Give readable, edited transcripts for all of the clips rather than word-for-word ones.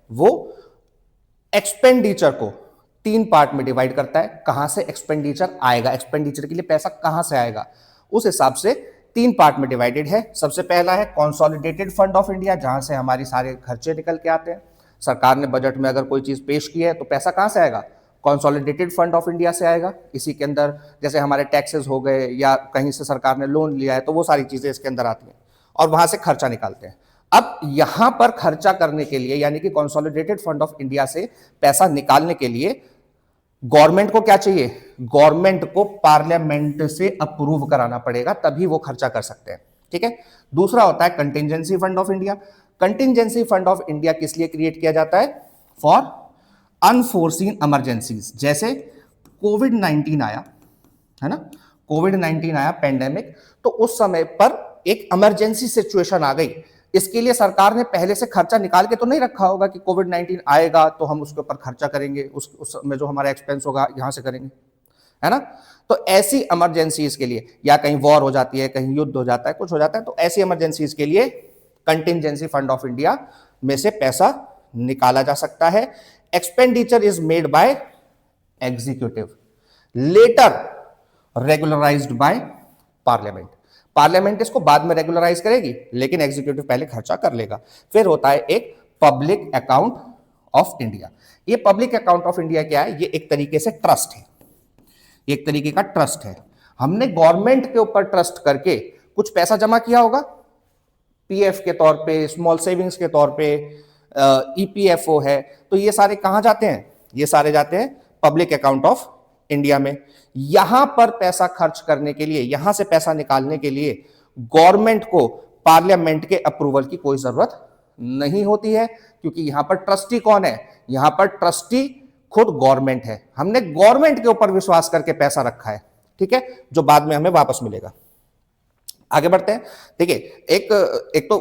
वो एक्सपेंडिचर को 3 पार्ट में डिवाइड करता है। कहां से एक्सपेंडिचर आएगा, एक्सपेंडिचर के लिए पैसा कहां से आएगा, उस हिसाब से 3 पार्ट में डिवाइडेड है। सबसे पहला है कंसोलिडेटेड फंड ऑफ इंडिया, जहां से हमारी सारे खर्चे निकल के आते हैं। सरकार ने बजट में अगर कोई चीज पेश की है तो पैसा कहां से आएगा, कंसोलिडेटेड फंड ऑफ इंडिया से आएगा। इसी के अंदर जैसे हमारे टैक्सेस हो गए या कहीं से सरकार ने लोन लिया है तो वो सारी चीजें इसके अंदर आती हैं और वहां से खर्चा निकालते हैं। अब यहां पर खर्चा करने के लिए यानी कि कंसोलिडेटेड फंड ऑफ इंडिया से पैसा निकालने के लिए गवर्नमेंट को क्या चाहिए, गवर्नमेंट को पार्लियामेंट से अप्रूव कराना पड़ेगा, तभी वो खर्चा कर सकते हैं। ठीक है। दूसरा होता है contingency fund of India. Contingency fund of India किस लिए क्रिएट किया जाता है, फॉर अनफोर्सीन इमरजेंसीज। जैसे कोविड-19 आया है ना, कोविड-19 आया पेंडेमिक, तो उस समय पर एक इमरजेंसी सिचुएशन आ गई। इसके लिए सरकार ने पहले से खर्चा निकाल के तो नहीं रखा होगा कि कोविड-19 आएगा तो हम उसके ऊपर खर्चा करेंगे, उस में जो हमारा एक्सपेंस होगा यहां से करेंगे, है ना। तो ऐसी इमरजेंसीज के लिए, या कहीं वॉर हो जाती है, कहीं युद्ध हो जाता है, कुछ हो जाता है, तो ऐसी इमरजेंसीज के लिए कंटिजेंसी फंड ऑफ इंडिया में से पैसा निकाला जा सकता है। Expenditure is made by executive, later regularized by parliament. Parliament इसको बाद में रेगुलराइज करेगी, लेकिन एग्जीक्यूटिव पहले खर्चा कर लेगा। फिर होता है एक पब्लिक अकाउंट ऑफ इंडिया। ये पब्लिक अकाउंट ऑफ इंडिया क्या है, ये एक तरीके से ट्रस्ट है, एक तरीके का ट्रस्ट है। हमने गवर्नमेंट के ऊपर ट्रस्ट करके कुछ पैसा जमा किया होगा, पीएफ के तौर पे, स्मॉल सेविंग्स के तौर पे, ईपीएफओ है, तो ये सारे कहां जाते हैं, ये सारे जाते हैं पब्लिक अकाउंट ऑफ इंडिया में। यहां पर पैसा खर्च करने के लिए, यहां से पैसा निकालने के लिए गवर्नमेंट को पार्लियामेंट के अप्रूवल की कोई जरूरत नहीं होती है, क्योंकि यहां पर ट्रस्टी कौन है, यहां पर ट्रस्टी खुद गवर्नमेंट है। हमने गवर्नमेंट के ऊपर विश्वास करके पैसा रखा है, ठीक है, जो बाद में हमें वापस मिलेगा। आगे बढ़ते हैं। देखिए, एक तो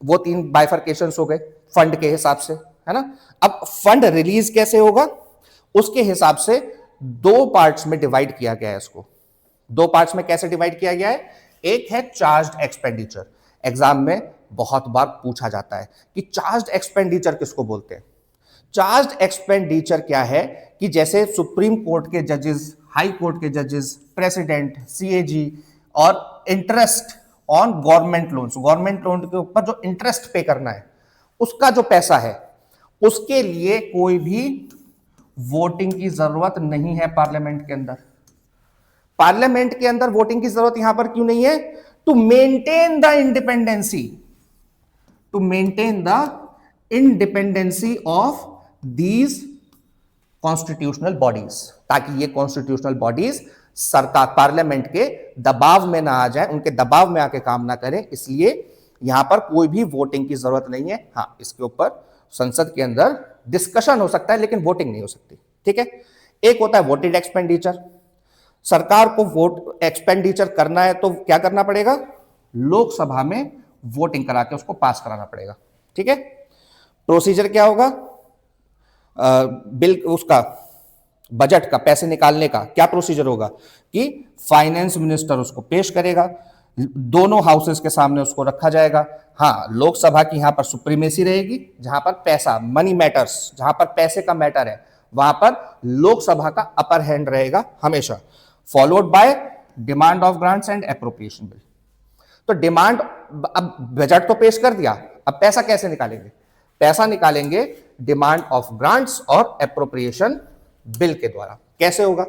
वो 3 बाइफर्केशंस हो गए फंड के हिसाब से, है ना। अब फंड रिलीज कैसे होगा, उसके हिसाब से 2 पार्ट्स में डिवाइड किया गया है इसको। 2 पार्ट्स में कैसे डिवाइड किया गया है, एक है चार्ज्ड एक्सपेंडिचर। एग्जाम में बहुत बार पूछा जाता है कि चार्ज्ड एक्सपेंडिचर किसको बोलते हैं। चार्ज्ड एक्सपेंडिचर क्या है कि जैसे सुप्रीम कोर्ट के जजेस, हाई कोर्ट के जजेस, प्रेसिडेंट, सीएजी और interest on government loans, government loan के ऊपर जो इंटरेस्ट पे करना है, उसका जो पैसा है, उसके लिए कोई भी वोटिंग की जरूरत नहीं है पार्लियामेंट के अंदर। पार्लियामेंट के अंदर वोटिंग की जरूरत यहां पर क्यों नहीं है, to maintain the independency, to maintain the independency of these constitutional bodies, ताकि ये कॉन्स्टिट्यूशनल बॉडीज सरकार, पार्लियामेंट के दबाव में ना आ जाए, उनके दबाव में आके काम ना करें, इसलिए यहां पर कोई भी वोटिंग की जरूरत नहीं है। हाँ, इसके ऊपर संसद के अंदर डिस्कशन हो सकता है, लेकिन वोटिंग नहीं हो सकती, ठीक है। एक होता है वोटेड एक्सपेंडिचर। सरकार को वोट एक्सपेंडिचर करना है तो क्या करना पड़ेगा, लोकसभा में वोटिंग करा के उसको पास कराना पड़ेगा, ठीक है। प्रोसीजर क्या होगा, बिल उसका बजट का पैसे निकालने का क्या प्रोसीजर होगा कि फाइनेंस मिनिस्टर उसको पेश करेगा, दोनों हाउसेस के सामने उसको रखा जाएगा। हाँ, लोकसभा की यहां पर सुप्रीमेसी रहेगी, जहां पर पैसा, मनी मैटर्स, जहां पर पैसे का मैटर है, वहां पर लोकसभा का अपर हैंड रहेगा हमेशा, followed by demand of grants and appropriation bill. तो डिमांड, अब बजट तो पेश कर दिया, अब पैसा कैसे निकालेंगे, पैसा निकालेंगे डिमांड ऑफ ग्रांट्स और एप्रोप्रिएशन बिल के द्वारा। कैसे होगा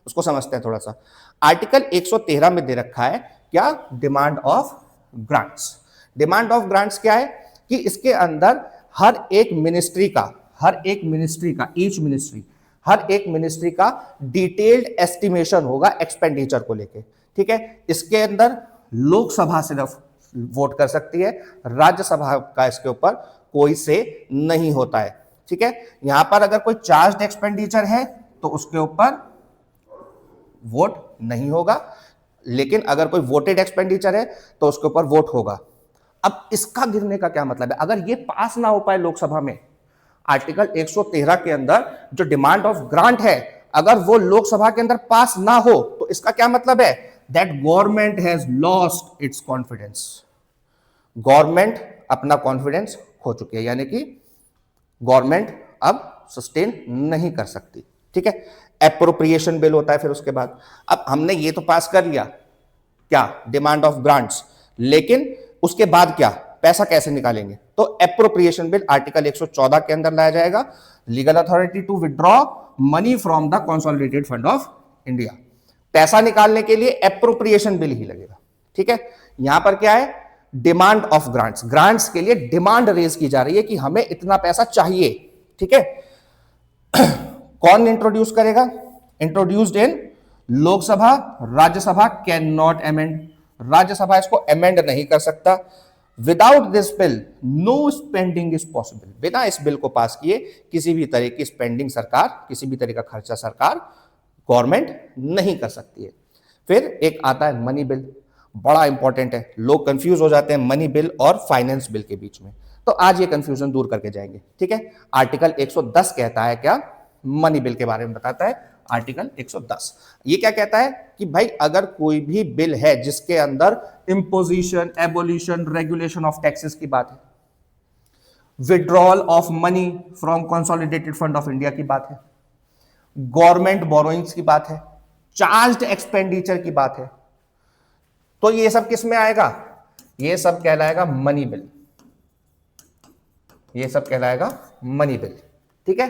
उसको समझते हैं थोड़ा सा। आर्टिकल 113 में दे रखा है क्या, demand of grants. Demand of grants क्या है कि इसके अंदर हर एक मिनिस्ट्री का, हर एक मिनिस्ट्री का डिटेल्ड एस्टिमेशन होगा एक्सपेंडिचर को लेके, ठीक है। इसके अंदर लोकसभा सिर्फ वोट कर सकती है, राज्यसभा का इसके ऊपर कोई से नहीं होता है, ठीक है। यहां पर अगर कोई चार्ज्ड एक्सपेंडिचर है तो उसके ऊपर वोट नहीं होगा, लेकिन अगर कोई वोटेड एक्सपेंडिचर है तो उसके ऊपर वोट होगा। अब इसका गिरने का क्या मतलब है, अगर ये पास ना हो पाए लोकसभा में, आर्टिकल 113 के अंदर जो डिमांड ऑफ ग्रांट है, अगर वो लोकसभा के अंदर पास ना हो तो इसका क्या मतलब है, that government has lost its confidence, government अपना कॉन्फिडेंस खो चुकी है, यानी कि गवर्नमेंट अब सस्टेन नहीं कर सकती। ठीक है, एप्रोप्रिएशन बिल होता है फिर उसके बाद। अब हमने ये तो पास कर लिया क्या, डिमांड ऑफ ग्रांट्स, लेकिन उसके बाद क्या, पैसा कैसे निकालेंगे? तो एप्रोप्रिएशन बिल आर्टिकल 114 के अंदर लाया जाएगा, legal authority to withdraw money from the consolidated fund of India. पैसा निकालने के लिए एप्रोप्रिएशन बिल ही लगेगा। ठीक है, यहां पर क्या है, डिमांड ऑफ ग्रांट्स, ग्रांट्स के लिए डिमांड रेज की जा रही है कि हमें इतना पैसा चाहिए। ठीक है, कौन इंट्रोड्यूस करेगा? Introduced in Lok Sabha, Rajya Sabha can not amend, Rajya Sabha इसको अमेंड नहीं कर सकता। Without this bill no spending is possible, बिना इस बिल को पास किए किसी भी तरह की स्पेंडिंग सरकार, किसी भी तरह का खर्चा सरकार, गवर्नमेंट नहीं कर सकती है। फिर एक आता है मनी बिल, बड़ा इंपॉर्टेंट है, लोग कंफ्यूज हो जाते हैं मनी बिल और फाइनेंस बिल के बीच में, तो आज ये कंफ्यूजन दूर करके जाएंगे। ठीक है, आर्टिकल 110 कहता है क्या, मनी बिल के बारे में बताता है आर्टिकल 110। ये क्या कहता है कि भाई अगर कोई भी बिल है जिसके अंदर imposition, abolition, regulation of taxes की बात है, withdrawal of money from consolidated fund of India की बात है, गवर्नमेंट बोरोइंग्स की बात है, चार्ज्ड एक्सपेंडिचर की बात है, तो ये सब किस में आएगा? ये सब कहलाएगा मनी बिल, ये सब कहलाएगा मनी बिल। ठीक है,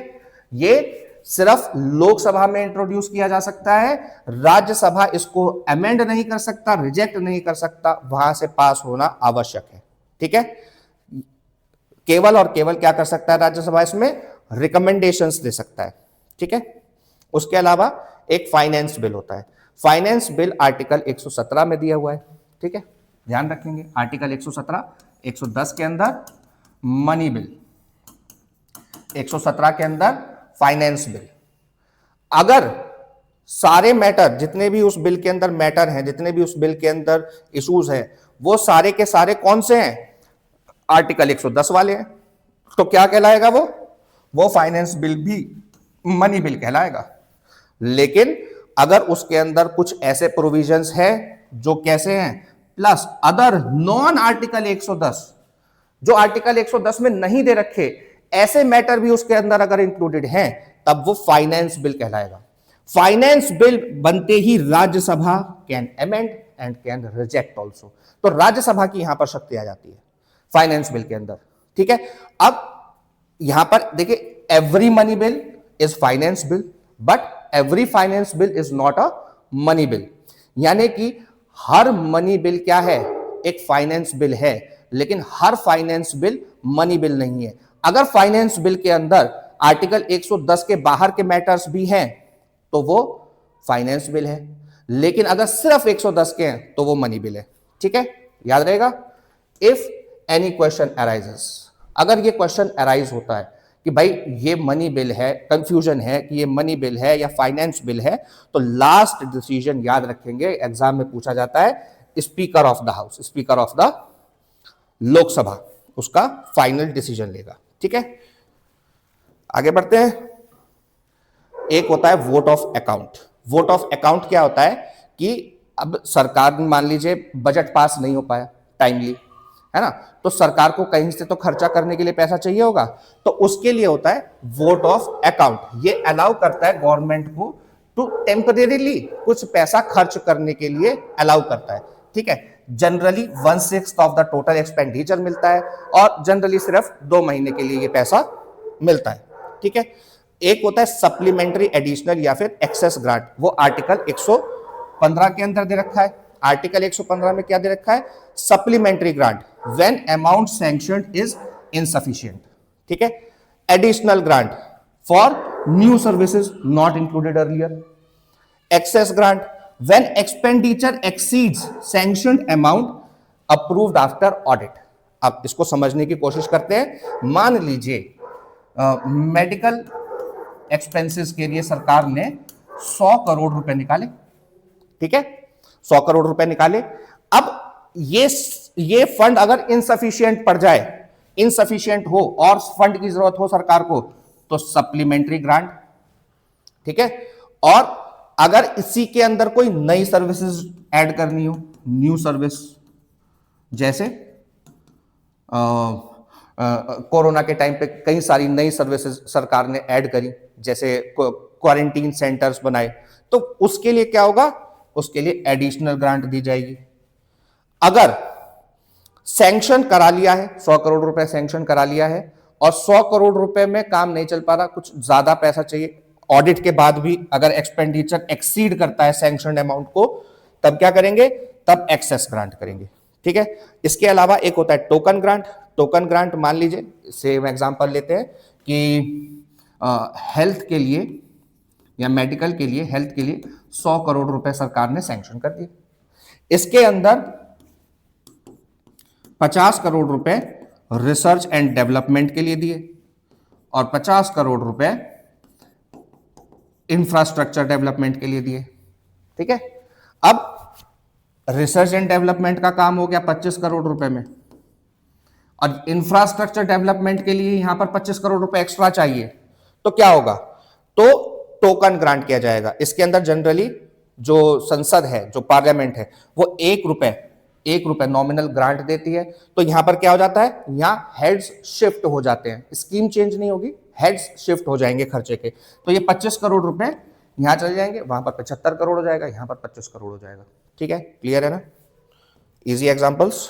ये सिर्फ लोकसभा में इंट्रोड्यूस किया जा सकता है, राज्यसभा इसको अमेंड नहीं कर सकता, रिजेक्ट नहीं कर सकता, वहां से पास होना आवश्यक है। ठीक है, केवल और केवल क्या कर सकता है राज्यसभा? इसमें रिकमेंडेशंस दे सकता है। ठीक है, उसके अलावा एक फाइनेंस बिल होता है, फाइनेंस बिल आर्टिकल 117 में दिया हुआ है। ठीक है, ध्यान रखेंगे आर्टिकल 117, 110 के अंदर मनी बिल, 117 के अंदर फाइनेंस बिल। अगर सारे मैटर, जितने भी उस बिल के अंदर मैटर हैं, जितने भी उस बिल के अंदर इश्यूज हैं, वो सारे के सारे कौन से हैं? आर्टिकल 110 वाले हैं, तो क्या कहलाएगा वो फाइनेंस बिल भी मनी बिल कहलाएगा। लेकिन अगर उसके अंदर कुछ ऐसे प्रोविजंस हैं जो कैसे हैं, प्लस अदर नॉन आर्टिकल 110, जो आर्टिकल 110 में नहीं दे रखे, ऐसे मैटर भी उसके अंदर अगर इंक्लूडेड हैं, तब वो फाइनेंस बिल कहलाएगा। फाइनेंस बिल बनते ही Rajya Sabha can amend and can reject also, तो राज्यसभा की यहां पर शक्ति आ जाती है फाइनेंस बिल के अंदर। ठीक है, अब यहां पर देखिए, every money bill is finance bill, but every finance bill is not a money bill, यानी कि हर मनी बिल क्या है? एक फाइनेंस बिल है, लेकिन हर फाइनेंस बिल मनी बिल नहीं है। अगर फाइनेंस बिल के अंदर आर्टिकल 110 के बाहर के मैटर्स भी हैं तो वो फाइनेंस बिल है, लेकिन अगर सिर्फ 110 के हैं तो वो मनी बिल है। ठीक है, याद रहेगा। इफ एनी क्वेश्चन अराइजेस, अगर ये क्वेश्चन अराइज होता है कि भाई ये मनी बिल है, कंफ्यूजन है कि ये मनी बिल है या फाइनेंस बिल है, तो लास्ट डिसीजन याद रखेंगे, एग्जाम में पूछा जाता है, speaker of the house, speaker of the Lok Sabha उसका फाइनल डिसीजन लेगा। ठीक है, आगे बढ़ते हैं। एक होता है vote of account. Vote of account क्या होता है कि अब सरकार, मान लीजिए बजट पास नहीं हो पाया टाइमली, है ना, तो सरकार को कहीं से तो खर्चा करने के लिए पैसा चाहिए होगा, तो उसके लिए होता है वोट ऑफ अकाउंट। ये अलाउ करता है गवर्नमेंट को टू टेम्परेरीली कुछ पैसा खर्च करने के लिए अलाउ करता है। ठीक है, generally 1/6 of the total expenditure मिलता है, और जनरली सिर्फ 2 महीने के लिए ये पैसा मिलता है। ठीक है, एक होता है सप्लीमेंट्री, एडिशनल या फिर एक्सेस ग्रांट, वो आर्टिकल 115 के अंदर दे रखा है। आर्टिकल 115 में क्या दे रखा है? Supplementary grant when amount sanctioned is insufficient. ठीक है, additional grant for new services not included earlier, excess grant when expenditure exceeds sanctioned amount approved after audit. अब इसको समझने की कोशिश करते हैं। मान लीजिए मेडिकल एक्सपेंसेस के लिए सरकार ने 100 करोड़ रुपए निकाले। ठीक है, 100 करोड़ रुपए निकाले। अब ये फंड अगर इनसफिशिएंट पड़ जाए, इनसफिशिएंट हो और फंड की जरूरत हो सरकार को, तो सप्लीमेंट्री ग्रांट। ठीक है, और अगर इसी के अंदर कोई नई सर्विसेज ऐड करनी हो, न्यू सर्विस, जैसे कोरोना के टाइम पे कई सारी नई सर्विसेज सरकार ने ऐड करी, जैसे क्वारंटीन सेंटर्स बनाए, तो उसके लिए क्या होगा, उसके लिए एडिशनल ग्रांट दी जाएगी। अगर सैंक्शन करा लिया है, 100 करोड़ रुपए सैंक्शन करा लिया है और 100 करोड़ रुपए में काम नहीं चल पा रहा, कुछ ज्यादा पैसा चाहिए, ऑडिट के बाद भी अगर एक्सपेंडिचर एक्सीड करता है सैंक्शन अमाउंट को, तब क्या करेंगे, तब एक्सेस ग्रांट करेंगे। ठीक है, इसके अलावा एक होता है टोकन ग्रांट। टोकन ग्रांट मान लीजिए, सेम एग्जांपल लेते हैं कि हेल्थ के लिए या मेडिकल के लिए, हेल्थ के लिए 100 करोड़ रुपए सरकार ने सैंक्शन कर दिए। इसके अंदर 50 करोड़ रुपए रिसर्च एंड डेवलपमेंट के लिए दिए और 50 करोड़ रुपए इंफ्रास्ट्रक्चर डेवलपमेंट के लिए दिए। ठीक है, अब रिसर्च एंड डेवलपमेंट का काम हो गया 25 करोड़ रुपए में, और इंफ्रास्ट्रक्चर डेवलपमेंट के लिए यहां पर 25 करोड़ रुपए एक्स्ट्रा चाहिए, तो क्या होगा, तो टोकन ग्रांट किया जाएगा। इसके अंदर जनरली जो संसद है, जो पार्लियामेंट है, वो 1 रुपए नॉमिनल ग्रांट देती है। तो यहां पर क्या हो जाता है, यहां हेड्स शिफ्ट हो जाते हैं, स्कीम चेंज नहीं होगी, हेड्स शिफ्ट हो जाएंगे खर्चे के। तो ये 25 करोड़ रुपए यहां चले जाएंगे, वहां पर 75 करोड़ हो जाएगा, यहां पर 25 करोड़ हो जाएगा। ठीक है, क्लियर है ना, इजी एग्जांपल्स।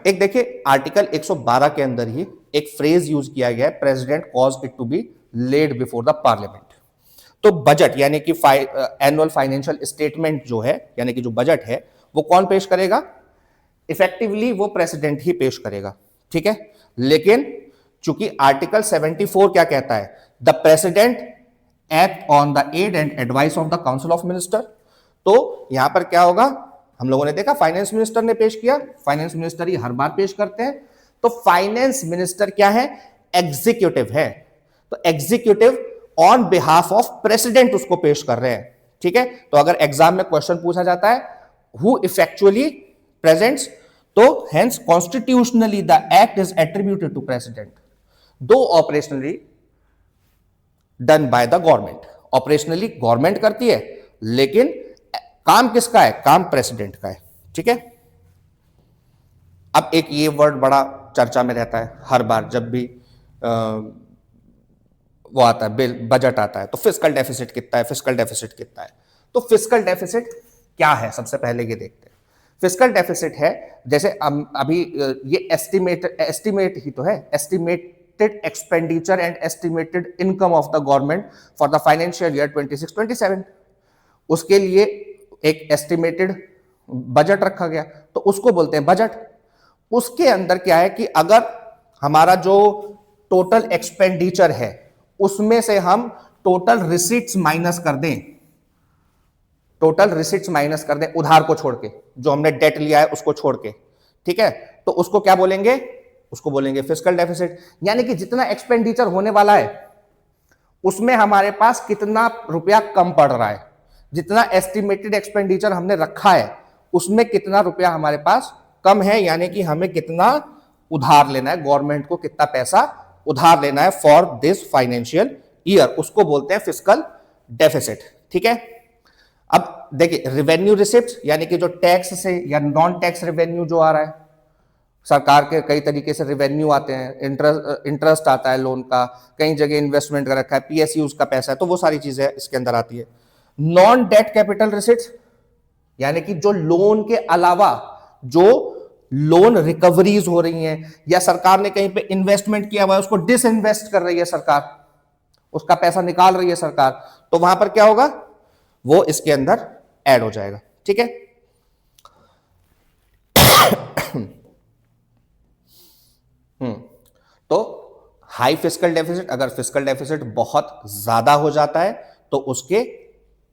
एक देखिए, आर्टिकल 112 के अंदर ही एक फ्रेज यूज किया गया है, president cause it to be laid before the parliament. तो बजट यानी कि एनुअल फाइनेंशियल स्टेटमेंट जो है, यानी कि जो बजट है, वो कौन पेश करेगा, इफेक्टिवली वो प्रेसिडेंट ही पेश करेगा। ठीक है, लेकिन चूंकि आर्टिकल 74 क्या कहता है, the president act on the aid and advice of the council of minister. तो यहां पर क्या होगा, हम लोगों ने देखा फाइनेंस मिनिस्टर ने पेश किया, फाइनेंस मिनिस्टर ही हर बार पेश करते हैं। तो फाइनेंस मिनिस्टर क्या है, एग्जीक्यूटिव है, तो executive on behalf of president उसको पेश कर रहे हैं। ठीक है, तो अगर एग्जाम में क्वेश्चन पूछा जाता है हु इफेक्चुअली प्रेजेंट्स, तो hence constitutionally the act is attributed to president, though operationally done by the government. Operationally government करती है, लेकिन काम किसका है, काम प्रेसिडेंट का है। ठीक है, अब एक ये वर्ड बड़ा चर्चा में रहता है हर बार जब भी वो आता है, बिल बजट आता है, तो फिस्कल डेफिसिट कितना है, फिस्कल डेफिसिट कितना है। तो फिस्कल डेफिसिट क्या है, सबसे पहले ये देखते हैं। फिस्कल डेफिसिट है, जैसे अभी ये एस्टिमेट ही तो है, estimated expenditure and estimated income of the government for the financial year 26-27, उसके लिए एक एस्टिमेटेड बजट रखा गया, तो उसको बोलते हैं बजट। उसके अंदर क्या है कि अगर हमारा जो टोटल एक्सपेंडिचर है उसमें से हम टोटल रिसीट्स माइनस कर दें, टोटल रिसीट्स माइनस कर दें उधार को छोड़ के, जो हमने डेट लिया है उसको छोड़ के, ठीक है, तो उसको क्या बोलेंगे, उसको बोलेंगे फिस्कल डेफिसिट। यानी कि जितना एक्सपेंडिचर होने वाला है उसमें हमारे पास कितना रुपया कम पड़ रहा है, जितना एस्टिमेटेड एक्सपेंडिचर हमने रखा है उसमें कितना रुपया हमारे पास कम है, यानी कि हमें कितना उधार लेना है, गवर्नमेंट को कितना पैसा उधार लेना है फॉर दिस फाइनेंशियल ईयर, उसको बोलते हैं फिस्कल डेफिसिट। ठीक है, अब देखिए रिवेन्यू रिसिप्ट, यानी कि जो टैक्स से या नॉन टैक्स रिवेन्यू जो आ रहा है, सरकार के कई तरीके से रिवेन्यू आते हैं, इंटरेस्ट आता है लोन का, कई जगह इन्वेस्टमेंट का रखा है, पीएसयूज का पैसा है, तो वो सारी चीजें इसके अंदर आती है। नॉन डेट कैपिटल रिसिप्ट, यानी कि जो लोन के अलावा जो लोन रिकवरीज हो रही हैं या सरकार ने कहीं पे इन्वेस्टमेंट किया हुआ है उसको डिसइन्वेस्ट कर रही है सरकार, उसका पैसा निकाल रही है सरकार, तो वहां पर क्या होगा, वो इसके अंदर ऐड हो जाएगा। ठीक है, तो हाई फिस्कल डेफिसिट, अगर फिस्कल डेफिसिट बहुत ज्यादा हो जाता है तो उसके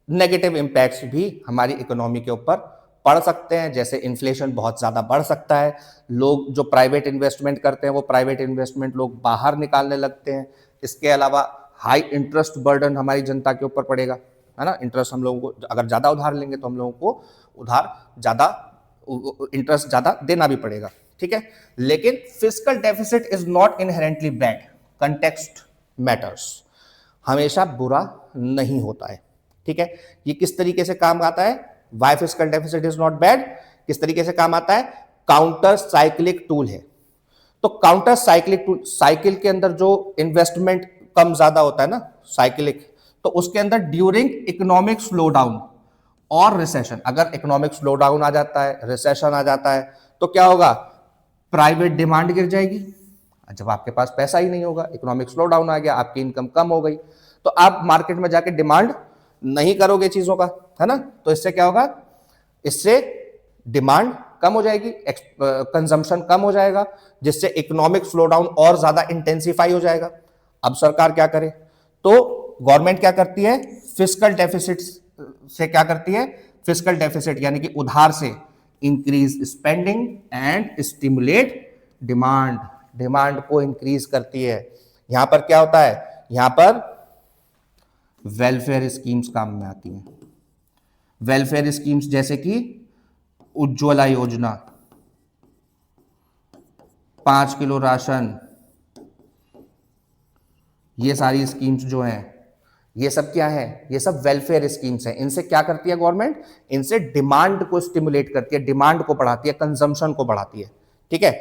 नेगेटिव इंपैक्ट्स भी हमारी इकोनॉमी के ऊपर पड़ सकते हैं, जैसे इन्फ्लेशन बहुत ज्यादा बढ़ सकता है, लोग जो प्राइवेट इन्वेस्टमेंट करते हैं वो प्राइवेट इन्वेस्टमेंट लोग बाहर निकालने लगते हैं। इसके अलावा हाई इंटरेस्ट बर्डन हमारी जनता के ऊपर पड़ेगा, है ना, इंटरेस्ट हम लोगों को अगर ज्यादा उधार लेंगे तो हम लोगों को उधार ज्यादा, इंटरेस्ट ज्यादा देना भी पड़ेगा। ठीक है, लेकिन fiscal deficit is not inherently bad, context matters, हमेशा बुरा नहीं होता है। ठीक है, ये किस तरीके से काम आता है, why fiscal deficit is not bad, किस तरीके से काम आता है, काउंटर साइक्लिक टूल है। तो काउंटर साइकिल के अंदर जो इन्वेस्टमेंट कम ज्यादा होता है ना, साइकिलिक, तो उसके अंदर ड्यूरिंग इकोनॉमिक स्लो डाउन और रिसेशन, अगर इकोनॉमिक स्लो डाउन आ जाता है, रिसेशन आ जाता है, तो क्या होगा, प्राइवेट डिमांड गिर जाएगी। जब आपके पास पैसा ही नहीं होगा, इकोनॉमिक स्लो डाउन आ गया, आपकी इनकम कम हो गई, तो आप मार्केट में जाके डिमांड नहीं करोगे चीजों का, है ना। तो इससे क्या होगा, इससे डिमांड कम हो जाएगी, कंजम्पशन कम हो जाएगा, जिससे इकोनॉमिक स्लो डाउन और ज्यादा इंटेंसिफाई हो जाएगा। अब सरकार क्या करे, तो गवर्नमेंट क्या करती है, फिस्कल डेफिसिट से क्या करती है, फिस्कल डेफिसिट यानी कि उधार से increase spending and stimulate demand, demand को इंक्रीज करती है। यहां पर क्या होता है, यहां पर वेलफेयर स्कीम्स काम में आती हैं। वेलफेयर स्कीम्स जैसे कि उज्ज्वला योजना, 5 किलो राशन, ये सारी स्कीम्स जो हैं, ये सब क्या है, ये सब वेलफेयर स्कीम्स हैं। इनसे क्या करती है गवर्नमेंट, इनसे डिमांड को स्टिमुलेट करती है, डिमांड को बढ़ाती है, कंजम्पशन को बढ़ाती है, ठीक है।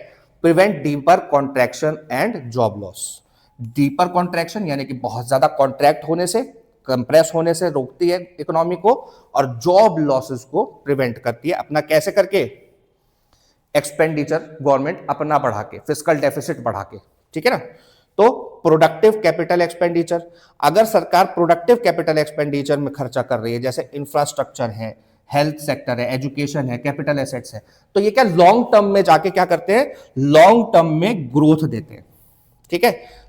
Prevent deeper contraction and job loss, deeper contraction यानी कि बहुत ज्यादा कॉन्ट्रैक्ट होने से, कंप्रेस होने से रोकती है इकोनॉमी को, और जॉब लॉसेस को प्रिवेंट करती है। अपना कैसे करके, एक्सपेंडिचर गवर्नमेंट अपना बढ़ा के, फिस्कल डेफिसिट बढ़ा के, ठीक है ना। तो प्रोडक्टिव कैपिटल एक्सपेंडिचर, अगर सरकार प्रोडक्टिव कैपिटल एक्सपेंडिचर में खर्चा कर रही है, जैसे इंफ्रास्ट्रक्चर है, हेल्थ सेक्टर है, एजुकेशन है, कैपिटल एसेट्स है, तो ये क्या लॉन्ग टर्म में जाके क्या करते हैं, लॉन्ग टर्म में ग्रोथ देते हैं, ठीक है।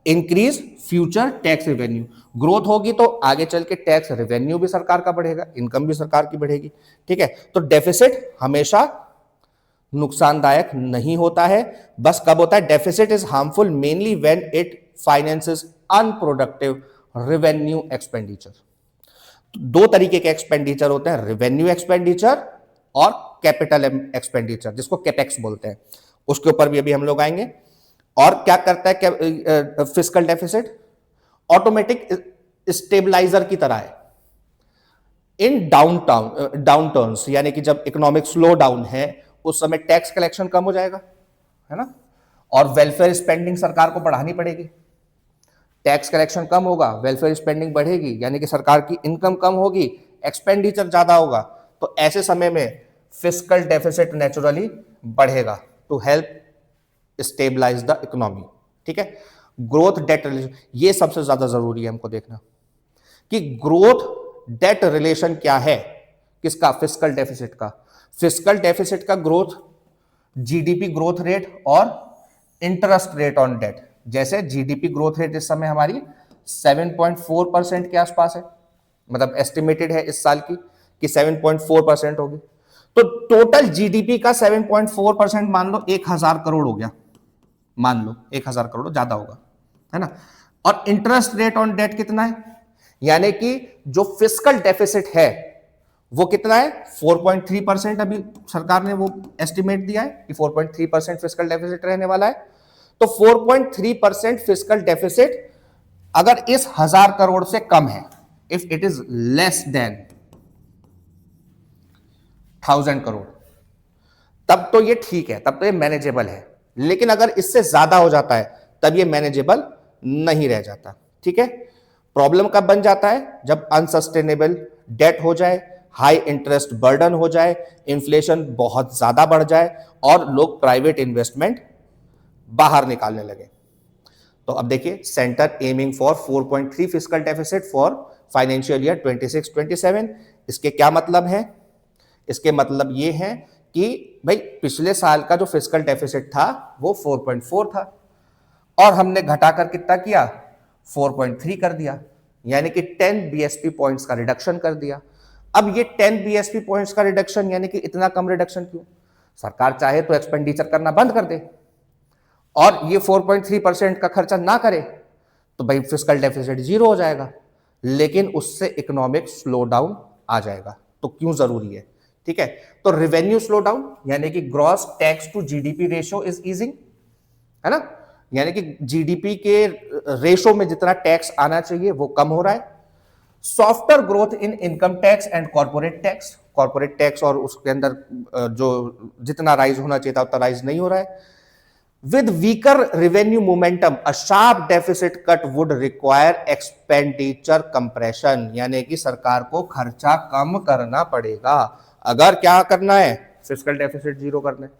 Increase future tax revenue, growth होगी तो आगे चल के टैक्स रेवेन्यू भी सरकार का बढ़ेगा, इनकम भी सरकार की बढ़ेगी, ठीक है। तो डेफिसिट हमेशा नुकसानदायक नहीं होता है, बस कब होता है, deficit is harmful mainly when it finances unproductive revenue expenditure. दो तरीके के एक्सपेंडिचर होते हैं, रेवेन्यू एक्सपेंडिचर और कैपिटल एक्सपेंडिचर, जिसको कैपेक्स बोलते हैं, उसके ऊपर भी अभी हम लोग आएंगे। और क्या करता है फिस्कल डेफिसिट, ऑटोमेटिक स्टेबलाइजर की तरह है इन डाउनटर्न्स, यानी कि जब इकोनॉमिक स्लो डाउन है उस समय टैक्स कलेक्शन कम हो जाएगा, है ना, और वेलफेयर स्पेंडिंग सरकार को बढ़ानी पड़ेगी। टैक्स कलेक्शन कम होगा, वेलफेयर स्पेंडिंग बढ़ेगी, यानी कि सरकार की इनकम कम होगी, एक्सपेंडिचर ज्यादा होगा, तो ऐसे समय में फिस्कल डेफिसिट नेचुरली बढ़ेगा to help stabilise the economy, ठीक है। ग्रोथ डेट रिलेशन, ये सबसे ज्यादा जरूरी है हमको देखना कि ग्रोथ डेट रिलेशन क्या है, किसका, फिस्कल डेफिसिट का। फिस्कल डेफिसिट का ग्रोथ जीडीपी ग्रोथ रेट और इंटरेस्ट रेट ऑन डेट, जैसे जीडीपी ग्रोथ रेट इस समय हमारी 7.4% के आसपास है, मतलब एस्टिमेटेड है इस साल की कि 7.4% होगी, तो टोटल जीडीपी का 7.4% मान लो 1000 करोड़ हो गया, मान लो 1000 करोड़, ज्यादा होगा, है ना। और इंटरेस्ट रेट ऑन डेट कितना है, यानी कि जो फिस्कल डेफिसिट है वो कितना है, 4.3%। अभी सरकार ने वो एस्टिमेट दिया है कि 4.3% फिस्कल डेफिसिट रहने वाला है। तो 4.3% फिस्कल डेफिसिट अगर इस 1000 करोड़ से कम है, if it is less than 1000 crore, तब तो ये ठीक है, तब तो ये मैनेजेबल है। लेकिन अगर इससे ज्यादा हो जाता है तब ये मैनेजेबल नहीं रह जाता, ठीक है। प्रॉब्लम कब बन जाता है, जब अनसस्टेनेबल डेट हो जाए, हाई इंटरेस्ट बर्डन हो जाए, इन्फ्लेशन बहुत ज्यादा बढ़ जाए और लोग प्राइवेट इन्वेस्टमेंट बाहर निकालने लगे। तो अब देखिए, centre aiming for 4.3 fiscal deficit for financial year 26-27। इसके क्या मतलब है, इसके मतलब ये है कि भाई पिछले साल का जो फिस्कल डेफिसिट था वो 4.4 था और हमने घटाकर कितना किया, 4.3 कर दिया, यानी कि 10 बीएसपी पॉइंट्स का रिडक्शन कर दिया। अब ये 10 बीएसपी पॉइंट्स का रिडक्शन, यानी कि इतना कम रिडक्शन क्यों, सरकार चाहे तो एक्सपेंडिचर करना बंद कर दे और ये 4.3% का खर्चा ना करे तो भाई फिस्कल डेफिसिट जीरो हो जाएगा, लेकिन उससे इकोनॉमिक स्लो डाउन आ जाएगा। तो क्यों जरूरी है, ठीक है। तो रेवेन्यू स्लो डाउन यानी कि gross tax to GDP ratio is easing, है ना, यानी कि जीडीपी के रेशो में जितना टैक्स आना चाहिए वो कम हो रहा है। Softer growth in income tax and corporate tax और उसके अंदर जो जितना राइज होना चाहिए था उतना राइज नहीं हो रहा है। With weaker revenue momentum, a sharp deficit cut would require expenditure compression. यानी कि सरकार को खर्चा कम करना पड़ेगा अगर क्या करना है, फिस्कल डेफिसिट जीरो करना है।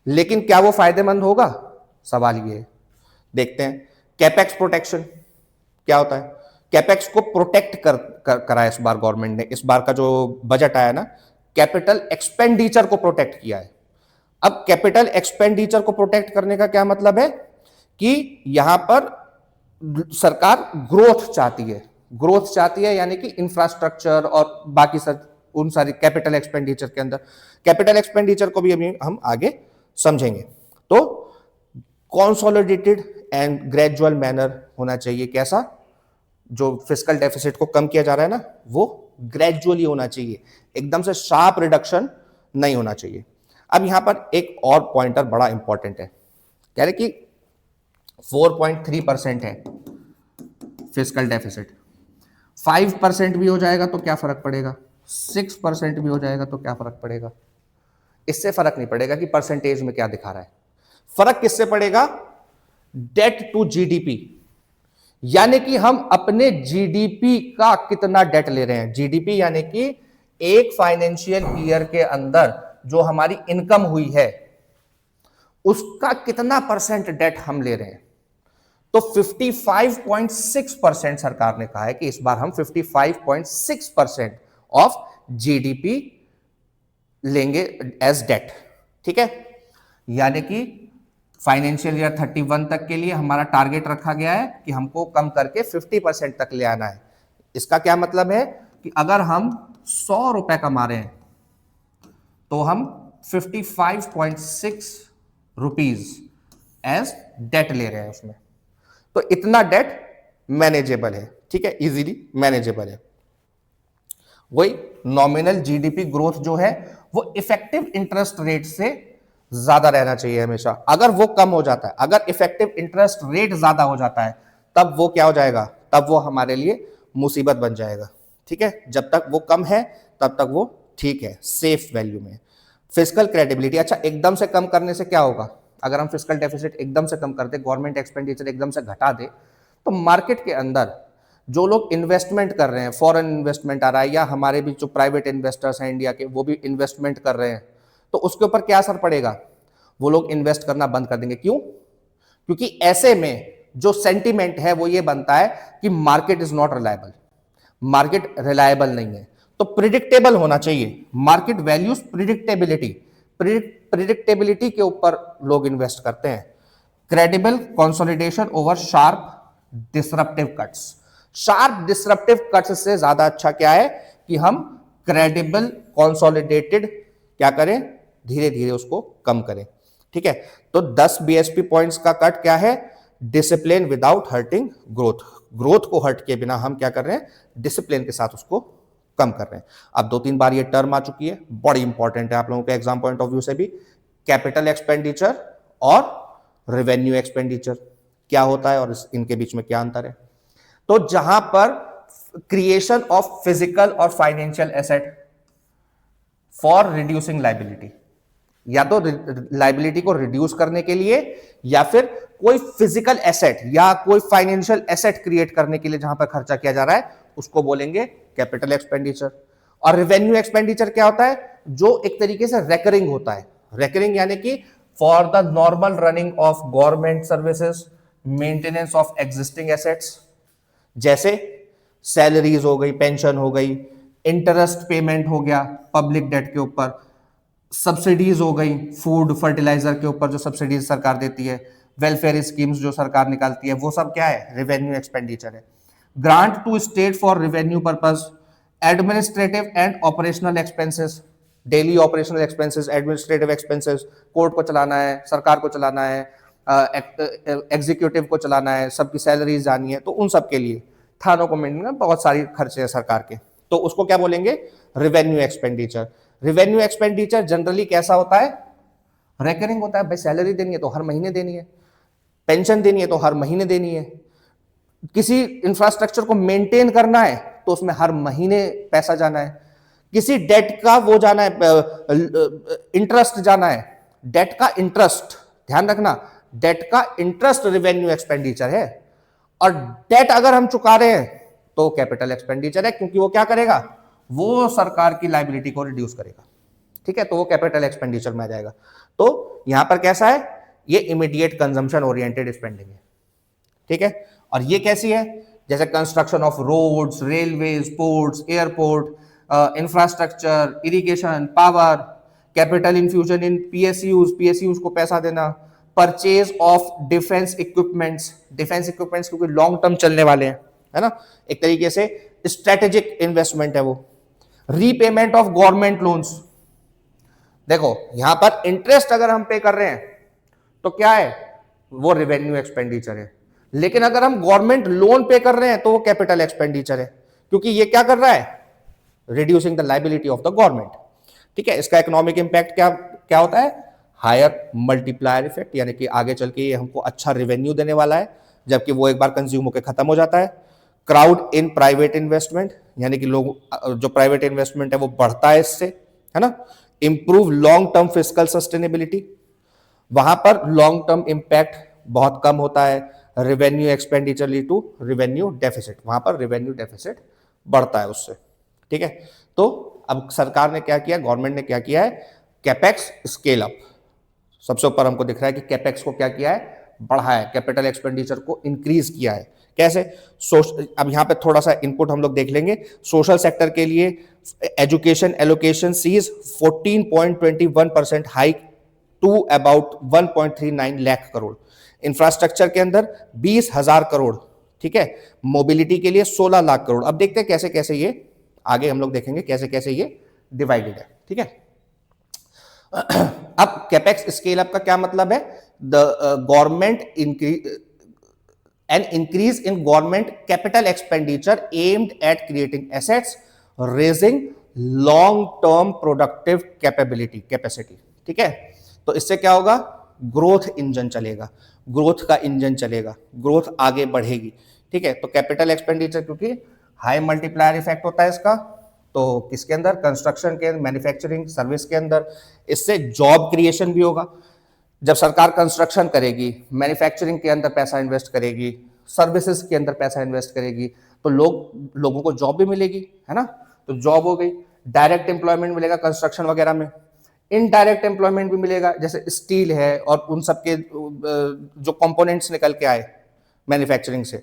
लेकिन क्या वो फायदेमंद होगा, सवाल ये देखते हैं। कैपेक्स प्रोटेक्शन क्या होता है? कैपेक्स को प्रोटेक्ट करा इस बार गवर्नमेंट ने। इस बार का जो बजट आया ना, कैपिटल एक्सपेंडिचर को प्रोटेक्ट किया है। अब कैपिटल एक्सपेंडिचर को प्रोटेक्ट करने का क्या मतलब है कि यहां पर सरकार ग्रोथ चाहती है। ग्रोथ चाहती है यानी कि इंफ्रास्ट्रक्चर और बाकी उन सारी कैपिटल एक्सपेंडिचर के अंदर। कैपिटल एक्सपेंडिचर को भी अभी हम आगे समझेंगे। तो कॉन्सोलिडेटेड एंड ग्रेजुअल मैनर होना चाहिए। कैसा? जो फिस्कल डेफिसिट को कम किया जा रहा है ना, वो ग्रेजुअली होना चाहिए, एकदम से शार्प रिडक्शन नहीं होना चाहिए। अब यहां पर एक और पॉइंटर बड़ा इंपॉर्टेंट है। कह रहे कि 4.3% है फिस्कल डेफिसिट, 5% भी हो जाएगा तो क्या फर्क पड़ेगा, 6% भी हो जाएगा तो क्या फर्क पड़ेगा? इससे फर्क नहीं पड़ेगा कि परसेंटेज में क्या दिखा रहा है। फर्क किससे पड़ेगा? डेट टू जीडीपी, यानी कि हम अपने जीडीपी का कितना डेट ले रहे हैं। जीडीपी यानी कि एक फाइनेंशियल ईयर के अंदर जो हमारी इनकम हुई है उसका कितना परसेंट डेट हम ले रहे हैं। तो 55.6% सरकार ने कहा है कि इस बार हम 55.6% ऑफ जीडीपी लेंगे एज डेट। ठीक है, यानी कि फाइनेंशियल ईयर 31 तक के लिए हमारा टारगेट रखा गया है कि हमको कम करके 50% तक ले आना है। इसका क्या मतलब है कि अगर हम 100 रुपए कमा रहे हैं तो हम 55.6 रुपीज एज डेट ले रहे हैं उसमें। तो इतना डेट मैनेजेबल है। ठीक है, इजीली मैनेजेबल है। वही नॉमिनल जीडीपी ग्रोथ जो है वो इफेक्टिव इंटरेस्ट रेट से ज्यादा रहना चाहिए हमेशा। अगर वो कम हो जाता है, अगर इफेक्टिव इंटरेस्ट रेट ज्यादा हो जाता है, तब वो क्या हो जाएगा, तब वो हमारे लिए मुसीबत बन जाएगा। ठीक है, जब तक वो कम है तब तक वो ठीक है, सेफ वैल्यू में। फिस्कल क्रेडिबिलिटी, अच्छा एकदम से कम करने से क्या होगा? अगर हम फिस्कल डेफिसिट एकदम से कम कर दे, गवर्नमेंट एक्सपेंडिचर एकदम से घटा दे, तो मार्केट के अंदर जो लोग इन्वेस्टमेंट कर रहे हैं, फॉरेन इन्वेस्टमेंट आ रहा है, या हमारे भी जो प्राइवेट इन्वेस्टर्स हैं इंडिया के, वो भी इन्वेस्टमेंट कर रहे हैं, तो उसके ऊपर क्या असर पड़ेगा? वो लोग इन्वेस्ट करना बंद कर देंगे। क्यों? क्योंकि ऐसे में जो सेंटीमेंट है वो ये बनता है कि market is not reliable, market reliable नहीं है। तो प्रिडिक्टेबल होना चाहिए मार्केट वैल्यूज, प्रिडिक्टेबिलिटी के ऊपर लोग इन्वेस्ट करते हैं। Credible consolidation over sharp disruptive cuts. Sharp disruptive cuts से ज्यादा अच्छा क्या है कि हम क्रेडिबल कंसोलिडेटेड क्या करें, धीरे धीरे उसको कम करें। ठीक है, तो 10 बीएसपी पॉइंट्स का कट क्या है? Discipline without hurting growth. Growth को हर्ट के बिना हम क्या कर रहे हैं, डिसिप्लिन के साथ उसको कम कर रहे हैं। अब 2-3 बार ये टर्म आ चुकी है, बड़ी इंपॉर्टेंट है आप लोगों के एग्जाम पॉइंट ऑफ व्यू से भी। कैपिटल एक्सपेंडिचर और रेवेन्यू एक्सपेंडिचर क्या होता है और इनके बीच में क्या अंतर है? तो जहां पर क्रिएशन ऑफ फिजिकल और financial asset for reducing liability, या तो लाइबिलिटी को रिड्यूस करने के लिए या फिर कोई फिजिकल एसेट या कोई फाइनेंशियल एसेट क्रिएट करने के लिए जहां पर खर्चा किया जा रहा है, उसको बोलेंगे कैपिटल एक्सपेंडिचर। और रेवेन्यू एक्सपेंडिचर क्या होता है? जो एक तरीके से रेकरिंग होता है। रेकरिंग यानी कि for the normal running of government services, maintenance of existing assets, जैसे सैलरीज हो गई, पेंशन हो गई, इंटरेस्ट पेमेंट हो गया पब्लिक डेट के ऊपर, सब्सिडीज हो गई फूड फर्टिलाइजर के ऊपर जो सब्सिडीज सरकार देती है, वेलफेयर स्कीम्स जो सरकार निकालती है, वो सब क्या है? रेवेन्यू एक्सपेंडिचर है। Grant to state for revenue purpose, administrative and operational expenses, daily operational expenses, administrative expenses, court को चलाना है, सरकार को चलाना है, एग्जीक्यूटिव को चलाना है, सबकी सैलरीज जानी है, तो उन सब के लिए, थानों को मेंटेन, बहुत सारी खर्चे हैं सरकार के, तो उसको क्या बोलेंगे? Revenue expenditure. Revenue expenditure generally कैसा होता है? रेकरिंग होता है। भाई सैलरी देनी है तो हर महीने देनी है, पेंशन देनी है तो हर महीने देनी है, किसी इंफ्रास्ट्रक्चर को मेंटेन करना है तो उसमें हर महीने पैसा जाना है, किसी डेट का वो जाना है, इंटरेस्ट जाना है, डेट का इंटरेस्ट, ध्यान रखना, डेट का इंटरेस्ट रेवेन्यू एक्सपेंडिचर है, और डेट अगर हम चुका रहे हैं तो कैपिटल एक्सपेंडिचर है, क्योंकि वो क्या करेगा, वो सरकार की लायबिलिटी को रिड्यूस करेगा। ठीक है, तो वो कैपिटल एक्सपेंडिचर में आ जाएगा। तो यहां पर कैसा है, ये इमीडिएट कंजम्पशन ओरिएंटेड स्पेंडिंग है। ठीक है, और ये कैसी है, जैसे construction of roads, railways, ports, airport, infrastructure, irrigation, power, capital infusion in PSUs को पैसा देना, परचेज ऑफ डिफेंस इक्विपमेंट्स क्योंकि लॉन्ग टर्म चलने वाले हैं, है ना, एक तरीके से स्ट्रेटेजिक इन्वेस्टमेंट है वो। रीपेमेंट ऑफ गवर्नमेंट लोन्स, देखो यहां पर इंटरेस्ट अगर हम पे कर रहे हैं तो क्या है, वो रेवेन्यू एक्सपेंडिचर है, लेकिन अगर हम गवर्नमेंट लोन पे कर रहे हैं तो वो कैपिटल एक्सपेंडिचर है, क्योंकि ये क्या कर रहा है, reducing the liability of the government. ठीक है, इसका इकोनॉमिक इंपैक्ट क्या क्या होता है, हायर मल्टीप्लायर इफेक्ट, यानी कि आगे चल के ये हमको अच्छा रेवेन्यू देने वाला है, जबकि वो एक बार कंज्यूम होकर खत्म हो जाता है। क्राउड इन प्राइवेट इन्वेस्टमेंट, यानी कि लोग जो प्राइवेट इन्वेस्टमेंट है वो बढ़ता है इससे, है ना। Improve long term fiscal sustainability, वहां पर लॉन्ग टर्म इंपैक्ट बहुत कम होता है। Revenue expenditure lead to revenue deficit, वहां पर रेवेन्यू डेफिसिट बढ़ता है उससे। ठीक है, तो अब सरकार ने क्या किया, गवर्नमेंट ने क्या किया है, कैपेक्स स्केल अप, सबसे ऊपर हमको दिख रहा है कि कैपेक्स को क्या किया है, बढ़ाया है, कैपिटल एक्सपेंडिचर को इंक्रीज किया है। कैसे, अब यहां पे थोड़ा सा इनपुट हम लोग देख लेंगे। सोशल सेक्टर के लिए education allocation sees 14.21% hike to about 1.39 lakh crore. Infrastructure के अंदर 20,000 करोड़। ठीक है, मोबिलिटी के लिए 16 लाख करोड़। अब देखते हैं कैसे कैसे ये आगे हम लोग देखेंगे कैसे कैसे ये डिवाइडेड है। ठीक है, अब कैपेक्स स्केल अप का क्या मतलब है, the government an increase in government capital expenditure aimed at creating assets, raising long term productive capacity। ठीक है, तो इससे क्या होगा, ग्रोथ इंजन चलेगा, ग्रोथ का इंजन चलेगा, ग्रोथ आगे बढ़ेगी। ठीक है, तो कैपिटल एक्सपेंडिचर क्योंकि हाई मल्टीप्लायर इफेक्ट होता है इसका, तो किसके अंदर, कंस्ट्रक्शन के, मैन्युफैक्चरिंग, सर्विस के अंदर, इससे जॉब क्रिएशन भी होगा। जब सरकार कंस्ट्रक्शन करेगी, मैन्युफैक्चरिंग के अंदर पैसा इन्वेस्ट करेगी, सर्विसेज के अंदर पैसा इन्वेस्ट करेगी, तो लोगों को जॉब भी मिलेगी, है ना, तो जॉब हो गई। डायरेक्ट एम्प्लॉयमेंट मिलेगा कंस्ट्रक्शन वगैरह में, इनडायरेक्ट एम्प्लॉयमेंट भी मिलेगा, जैसे स्टील है और उन सबके जो कंपोनेंट्स निकल के आए मैन्युफैक्चरिंग से,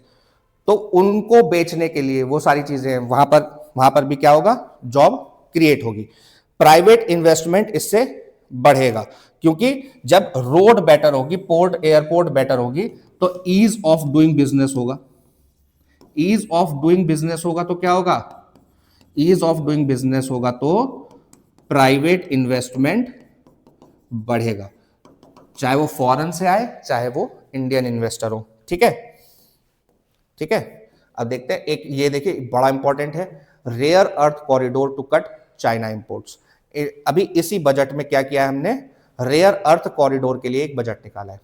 तो उनको बेचने के लिए वो सारी चीजें हैं, वहां पर भी क्या होगा, जॉब क्रिएट होगी। प्राइवेट इन्वेस्टमेंट इससे बढ़ेगा, क्योंकि जब रोड बेटर होगी, पोर्ट एयरपोर्ट बेटर होगी, तो ईज ऑफ डूइंग बिजनेस होगा। ईज ऑफ डूइंग बिजनेस होगा तो क्या होगा, ईज ऑफ डूइंग बिजनेस होगा तो प्राइवेट इन्वेस्टमेंट बढ़ेगा, चाहे वो फॉरेन से आए चाहे वो इंडियन इन्वेस्टर हो। ठीक है, ठीक है, अब देखते हैं एक ये देखिए बड़ा इंपॉर्टेंट है, rare earth corridor to cut China imports. अभी इसी बजट में क्या किया है हमने, रेयर अर्थ कॉरिडोर के लिए एक बजट निकाला है।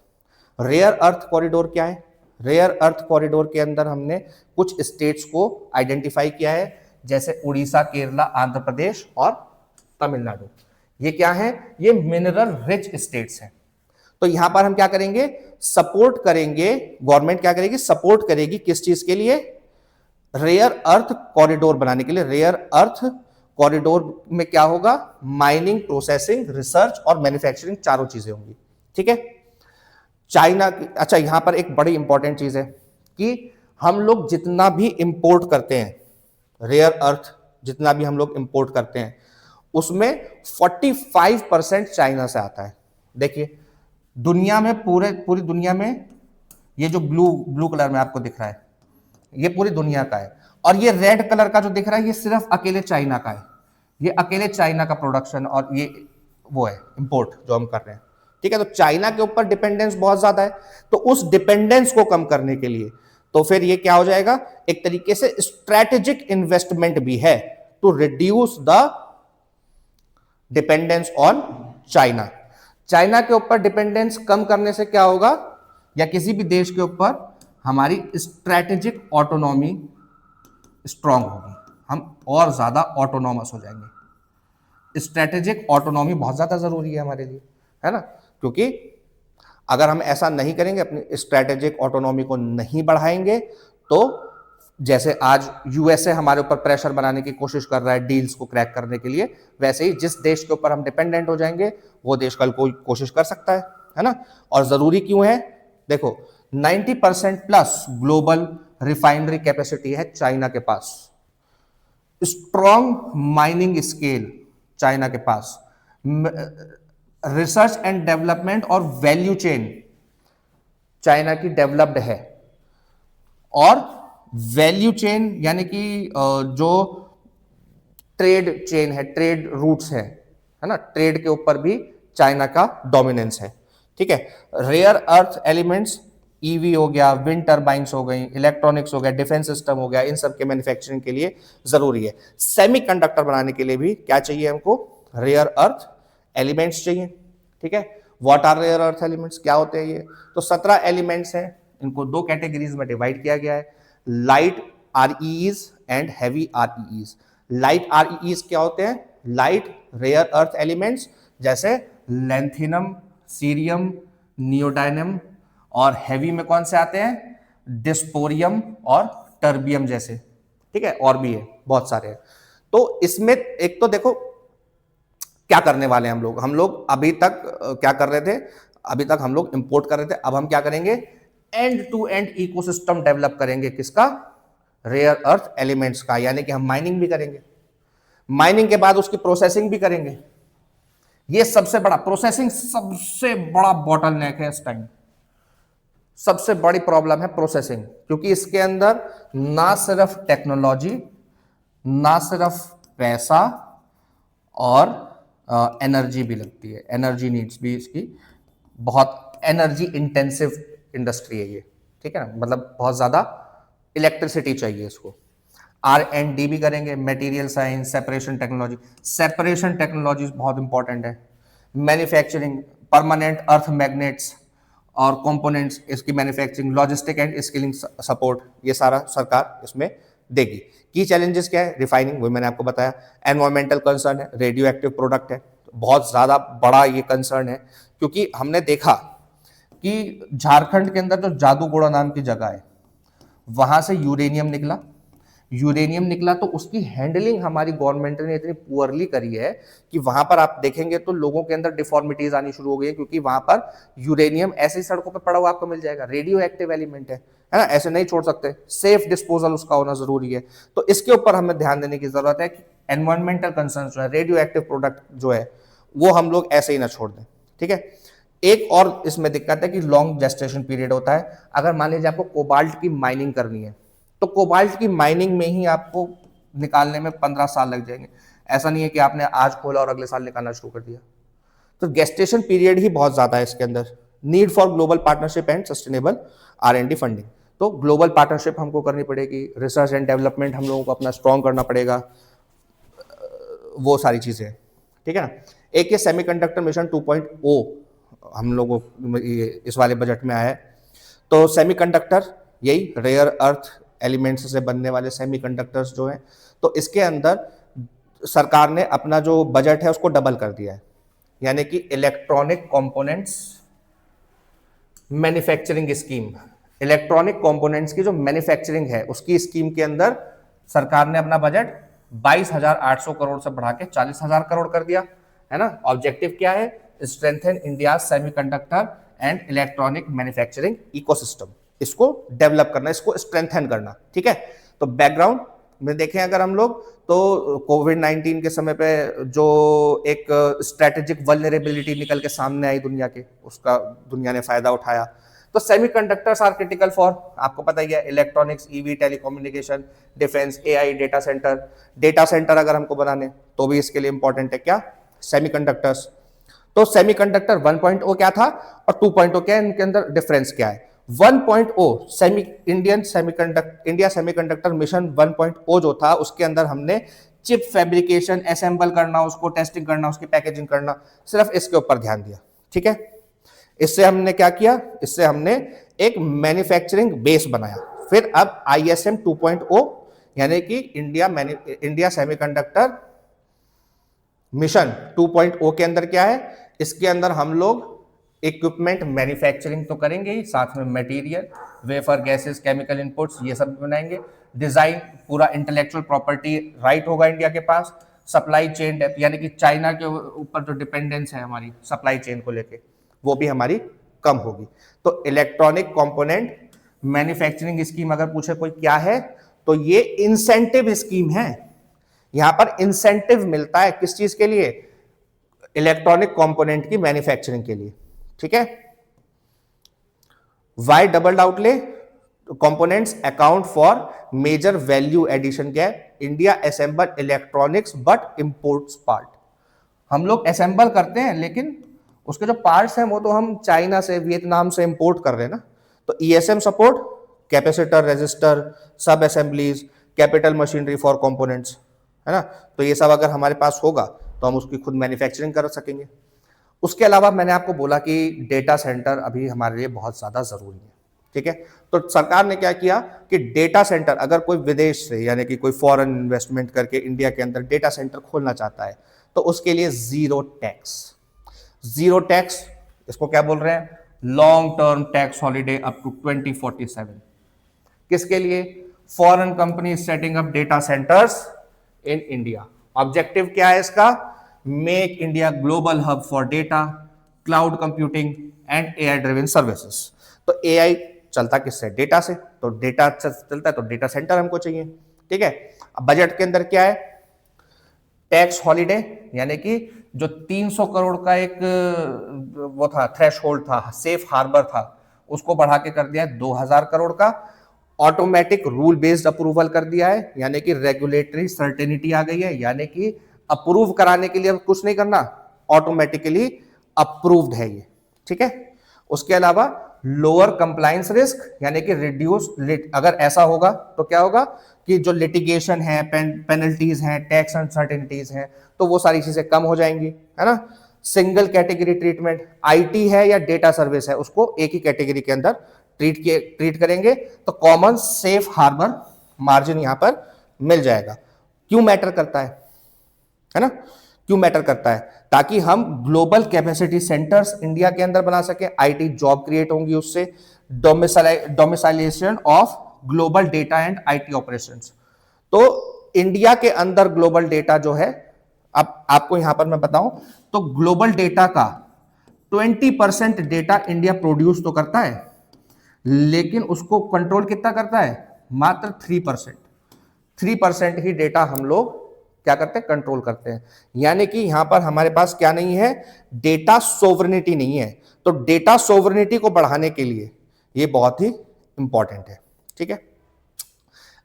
रेयर अर्थ कॉरिडोर क्या है, रेयर अर्थ कॉरिडोर के अंदर हमने कुछ स्टेट्स को आइडेंटिफाई किया है, जैसे उड़ीसा, केरला, आंध्र प्रदेश और तमिलनाडु। ये क्या है, ये मिनरल रिच स्टेट्स हैं। तो यहां पर हम क्या करेंगे, सपोर्ट करेंगे, गवर्नमेंट क्या करेगी, सपोर्ट करेगी किस चीज के लिए, रेयर अर्थ कॉरिडोर बनाने के लिए। रेयर अर्थ कॉरिडोर में क्या होगा, माइनिंग, प्रोसेसिंग, रिसर्च और मैन्युफैक्चरिंग, चारों चीजें होंगी। ठीक है, चाइना की, अच्छा यहां पर एक बड़ी इंपॉर्टेंट चीज है कि हम लोग जितना भी इंपोर्ट करते हैं, रेयर अर्थ जितना भी हम लोग इंपोर्ट करते हैं, उसमें 45% चाइना से आता है। देखिए दुनिया में, पूरी दुनिया में, ये जो ब्लू कलर में आपको दिख रहा है, ये पूरी दुनिया का है, और ये रेड कलर का जो दिख रहा है, ये सिर्फ अकेले चाइना का है। ये अकेले चाइना का प्रोडक्शन और ये वो है इंपोर्ट जो हम कर रहे हैं। ठीक है, तो चाइना के ऊपर डिपेंडेंस बहुत ज्यादा है, तो उस डिपेंडेंस को कम करने के लिए तो फिर ये क्या हो जाएगा, एक तरीके से स्ट्रैटेजिक इन्वेस्टमेंट भी है to reduce the dependence on China. China के ऊपर डिपेंडेंस कम करने से क्या होगा, या किसी भी देश के ऊपर हमारी स्ट्रैटेजिक ऑटोनॉमी स्ट्रांग होगी, हम और ज्यादा ऑटोनॉमस हो जाएंगे। स्ट्रैटेजिक ऑटोनॉमी बहुत ज्यादा जरूरी है हमारे लिए, है ना, क्योंकि अगर हम ऐसा नहीं करेंगे, अपनी स्ट्रेटेजिक ऑटोनॉमी को नहीं बढ़ाएंगे, तो जैसे आज यूएसए हमारे ऊपर प्रेशर बनाने की कोशिश कर रहा है डील्स को क्रैक करने के लिए, वैसे ही जिस देश के ऊपर हम डिपेंडेंट हो जाएंगे वो देश कल कोई कोशिश कर सकता है ना। और जरूरी क्यों है? देखो 90% प्लस ग्लोबल रिफाइनरी कैपेसिटी है चाइना के पास, स्ट्रॉन्ग माइनिंग स्केल चाइना के पास, रिसर्च एंड डेवलपमेंट और वैल्यू चेन चाइना की डेवलप्ड है, और वैल्यू चेन यानी कि जो ट्रेड चेन है, ट्रेड रूट्स है ना, ट्रेड के ऊपर भी चाइना का डोमिनेंस है। ठीक है, रेयर अर्थ एलिमेंट्स, ईवी हो गया, विंड टर्बाइंस हो गई, इलेक्ट्रॉनिक्स हो गया, डिफेंस सिस्टम हो गया, इन सब के मैन्युफैक्चरिंग के लिए जरूरी है। सेमीकंडक्टर बनाने के लिए भी क्या चाहिए हमको? रेयर अर्थ एलिमेंट्स चाहिए। ठीक है, what are rare earth elements, क्या होते हैं ये? तो 17 एलिमेंट्स हैं, इनको दो कैटेगरीज में डिवाइड किया गया है, लाइट आरईईज एंड हैवी आरईईज। लाइट आरईईज क्या होते हैं? लाइट रेयर अर्थ एलिमेंट्स जैसे लैंथिनम, सीरियम, नियोडाइनम, और हैवी में कौन से आते हैं? डिस्पोरियम और टर्बियम जैसे। ठीक है, और भी है, बहुत सारे हैं। तो इसमें एक तो देखो क्या करने वाले हैं हम लोग अभी तक क्या कर रहे थे? अभी तक हम लोग इंपोर्ट कर रहे थे, अब हम क्या करेंगे? End to end ecosystem develop करेंगे। किसका? रेयर अर्थ एलिमेंट्स का, यानी कि हम माइनिंग भी करेंगे, माइनिंग के बाद उसकी प्रोसेसिंग भी करेंगे। ये सबसे बड़ा प्रोसेसिंग, सबसे बड़ा बॉटलनेक है इस टाइम, सबसे बड़ी प्रॉब्लम है प्रोसेसिंग, क्योंकि इसके अंदर ना सिर्फ टेक्नोलॉजी, ना सिर्फ पैसा और एनर्जी भी लगती है, एनर्जी नीड्स भी इसकी, बहुत एनर्जी इंटेंसिव इंडस्ट्री है ये। ठीक है ना, मतलब बहुत ज्यादा इलेक्ट्रिसिटी चाहिए इसको। R&D भी करेंगे, material science, separation technology, separation technology बहुत इंपॉर्टेंट है। मैन्युफैक्चरिंग, परमानेंट अर्थ मैग्नेट्स और कंपोनेंट्स, इसकी manufacturing, logistic and skilling support, ये सारा सरकार इसमें देगी। की चैलेंजेस क्या है? रिफाइनिंग, वो मैंने आपको बताया। एनवायरमेंटल कंसर्न है, रेडियो एक्टिव प्रोडक्ट है, बहुत ज्यादा बड़ा ये कंसर्न है, क्योंकि हमने देखा कि झारखंड के अंदर जो जादूगोड़ा नाम की जगह है, वहां से यूरेनियम निकला, तो उसकी हैंडलिंग हमारी गवर्नमेंट ने इतनी पुअरली करी है कि वहां पर आप देखेंगे तो लोगों के अंदर डिफॉर्मिटीज आनी शुरू हो गई है, क्योंकि वहां पर यूरेनियम ऐसी सड़कों पर पड़ा हुआ आपको मिल जाएगा, रेडियो एक्टिव एलिमेंट है ना, ऐसे नहीं छोड़ सकते, सेफ डिस्पोजल उसका होना जरूरी है। तो इसके ऊपर हमें ध्यान देने की जरूरत है कि एनवायरमेंटल कंसर्न जो है, रेडियो एक्टिव प्रोडक्ट जो है, वो हम लोग ऐसे ही ना छोड़ दें। ठीक है, एक और इसमें दिक्कत है कि लॉन्ग जेस्टेशन पीरियड होता है। अगर मान लीजिए आपको कोबाल्ट की माइनिंग करनी है, तो कोबाल्ट की माइनिंग में ही आपको निकालने में 15 साल लग जाएंगे। ऐसा नहीं है कि आपने आज खोला और अगले साल निकालना शुरू कर दिया। तो गेस्टेशन पीरियड ही बहुत ज्यादा है इसके अंदर। Need for global partnership and sustainable R&D funding, तो ग्लोबल पार्टनरशिप हमको करनी पड़ेगी, रिसर्च एंड डेवलपमेंट हम लोगों को अपना स्ट्रॉन्ग करना पड़ेगा, वो सारी चीजें। ठीक है ना। एक ये सेमीकंडक्टर मिशन 2.0 हम लोगों इस वाले बजट में आया है। तो सेमीकंडक्टर, यही रेयर अर्थ एलिमेंट्स से बनने वाले सेमीकंडक्टर्स जो हैं, तो इसके अंदर सरकार ने अपना जो बजट है उसको डबल कर दिया है, यानी कि electronic components manufacturing scheme, electronic components की जो मैन्युफैक्चरिंग है उसकी स्कीम के अंदर सरकार ने अपना बजट 22,800 करोड़ से बढ़ा के 40,000 करोड़ कर दिया है ना। ऑब्जेक्टिव क्या है? Strengthen India semiconductor and electronic manufacturing ecosystem, इसको डेवलप करना, इसको स्ट्रेंथन करना। ठीक है, तो बैकग्राउंड में देखें अगर हम लोग, तो कोविड-19 के समय पे जो एक स्ट्रेटेजिक वल्नरेबिलिटी निकल के सामने आई दुनिया के, उसका दुनिया ने फायदा उठाया। तो सेमीकंडक्टर्स आर क्रिटिकल फॉर, आपको पता ही है, electronics, EV, telecommunication, defence, AI, data centre अगर हमको बनाने तो भी इसके लिए इंपॉर्टेंट है क्या? सेमीकंडक्टर्स। तो सेमीकंडक्टर 1.0 क्या था और 2.0 क्या है, इनके अंदर डिफरेंस क्या है? 1.0 इंडिया सेमीकंडक्टर मिशन 1.0 जो था, उसके अंदर हमने चिप फैब्रिकेशन, असेंबल करना, उसको टेस्टिंग करना, उसकी पैकेजिंग करना, सिर्फ इसके ऊपर ध्यान दिया। ठीक है, इससे हमने क्या किया? इससे हमने एक मैन्युफैक्चरिंग बेस बनाया। फिर अब ISM 2.0 यानी कि इंडिया सेमीकंडक्टर मिशन 2.0 के अंदर क्या है? इसके अंदर हम लोग इक्विपमेंट मैन्युफैक्चरिंग तो करेंगे ही, साथ में material, wafer, gases, chemical inputs, ये सब बनाएंगे। डिजाइन, पूरा इंटेलेक्चुअल प्रॉपर्टी राइट होगा इंडिया के पास। सप्लाई चेन डेप्थ, यानी कि चाइना के ऊपर जो डिपेंडेंस है हमारी सप्लाई चेन को लेके, वो भी हमारी कम होगी। तो इलेक्ट्रॉनिक कंपोनेंट मैन्युफैक्चरिंग स्कीम अगर पूछे कोई क्या है, तो ये इंसेंटिव स्कीम है। यहां पर इंसेंटिव मिलता है किस चीज के लिए? इलेक्ट्रॉनिक कंपोनेंट की मैन्युफैक्चरिंग के लिए। ठीक है। Why double outlay components account for major value addition gap, India assemble electronics but imports part. हम लोग असेंबल करते हैं, लेकिन उसके जो पार्ट्स हैं वो तो हम चाइना से, वियतनाम से इंपोर्ट कर रहे हैं ना। तो ईएसएम सपोर्ट, कैपेसिटर, रेजिस्टर, सब assemblies, capital machinery for components, है ना। तो ये सब अगर हमारे पास होगा तो हम उसकी खुद मैन्युफैक्चरिंग कर सकेंगे। उसके अलावा मैंने आपको बोला कि डेटा सेंटर अभी हमारे लिए बहुत ज्यादा जरूरी है। ठीक है। तो सरकार ने क्या किया कि डेटा सेंटर, अगर कोई विदेश से यानी कि कोई फॉरेन इन्वेस्टमेंट करके इंडिया के अंदर डेटा सेंटर खोलना चाहता है, तो उसके लिए जीरो टैक्स। जीरो टैक्स, इसको क्या बोल रहे हैं? Long term tax holiday up to 2047। किसके लिए? Foreign company setting up data centres in India. Objective क्या है इसका? Make India global hub for data, cloud computing and AI driven services. तो एआई चलता किससे? डेटा से। तो डेटा चलता है तो डेटा सेंटर हमको चाहिए। ठीक है। अब बजट के अंदर क्या है? टैक्स हॉलीडे, यानी कि जो 300 करोड़ का एक वो था, थ्रेश होल्ड था, सेफ हार्बर था, उसको बढ़ा के कर दिया है 2000 करोड़ का। ऑटोमेटिक रूल बेस्ड अप्रूवल कर दिया है, यानी कि रेगुलेटरी सर्टेनिटी आ गई है, यानी कि अप्रूव कराने के लिए अब कुछ नहीं करना, ऑटोमेटिकली अप्रूव्ड है ये। ठीक है। उसके अलावा लोअर कंप्लायंस रिस्क, यानी कि रिड्यूस, अगर ऐसा होगा तो क्या होगा कि जो लिटिगेशन है, पेनल्टीज हैं, टैक्स अनसर्टेनिटीज हैं, तो वो सारी चीजें कम हो जाएंगी, है ना। सिंगल कैटेगरी ट्रीटमेंट, आईटी है या डेटा सर्विस है, उसको एक ही कैटेगरी के अंदर ट्रीट करेंगे, तो कॉमन सेफ हार्बर मार्जिन यहां पर मिल जाएगा। क्यों मैटर करता है ना? क्यों मैटर करता है? ताकि हम ग्लोबल कैपेसिटी सेंटर्स इंडिया के अंदर बना सके, आईटी जॉब क्रिएट होंगी उससे, domiciliation of global data and IT operations. तो इंडिया के अंदर ग्लोबल डेटा जो है, अब आपको यहां पर मैं बताऊं तो ग्लोबल डेटा का 20% डेटा इंडिया प्रोड्यूस तो करता है, लेकिन उसको कंट्रोल कितना करता है? मात्र 3%। 3% ही डेटा हम लोग क्या करते हैं? कंट्रोल करते हैं। यानी कि यहां पर हमारे पास क्या नहीं है? डेटा सोवरेनिटी नहीं है। तो डेटा सोवरेनिटी को बढ़ाने के लिए ये बहुत ही इंपॉर्टेंट है। ठीक है।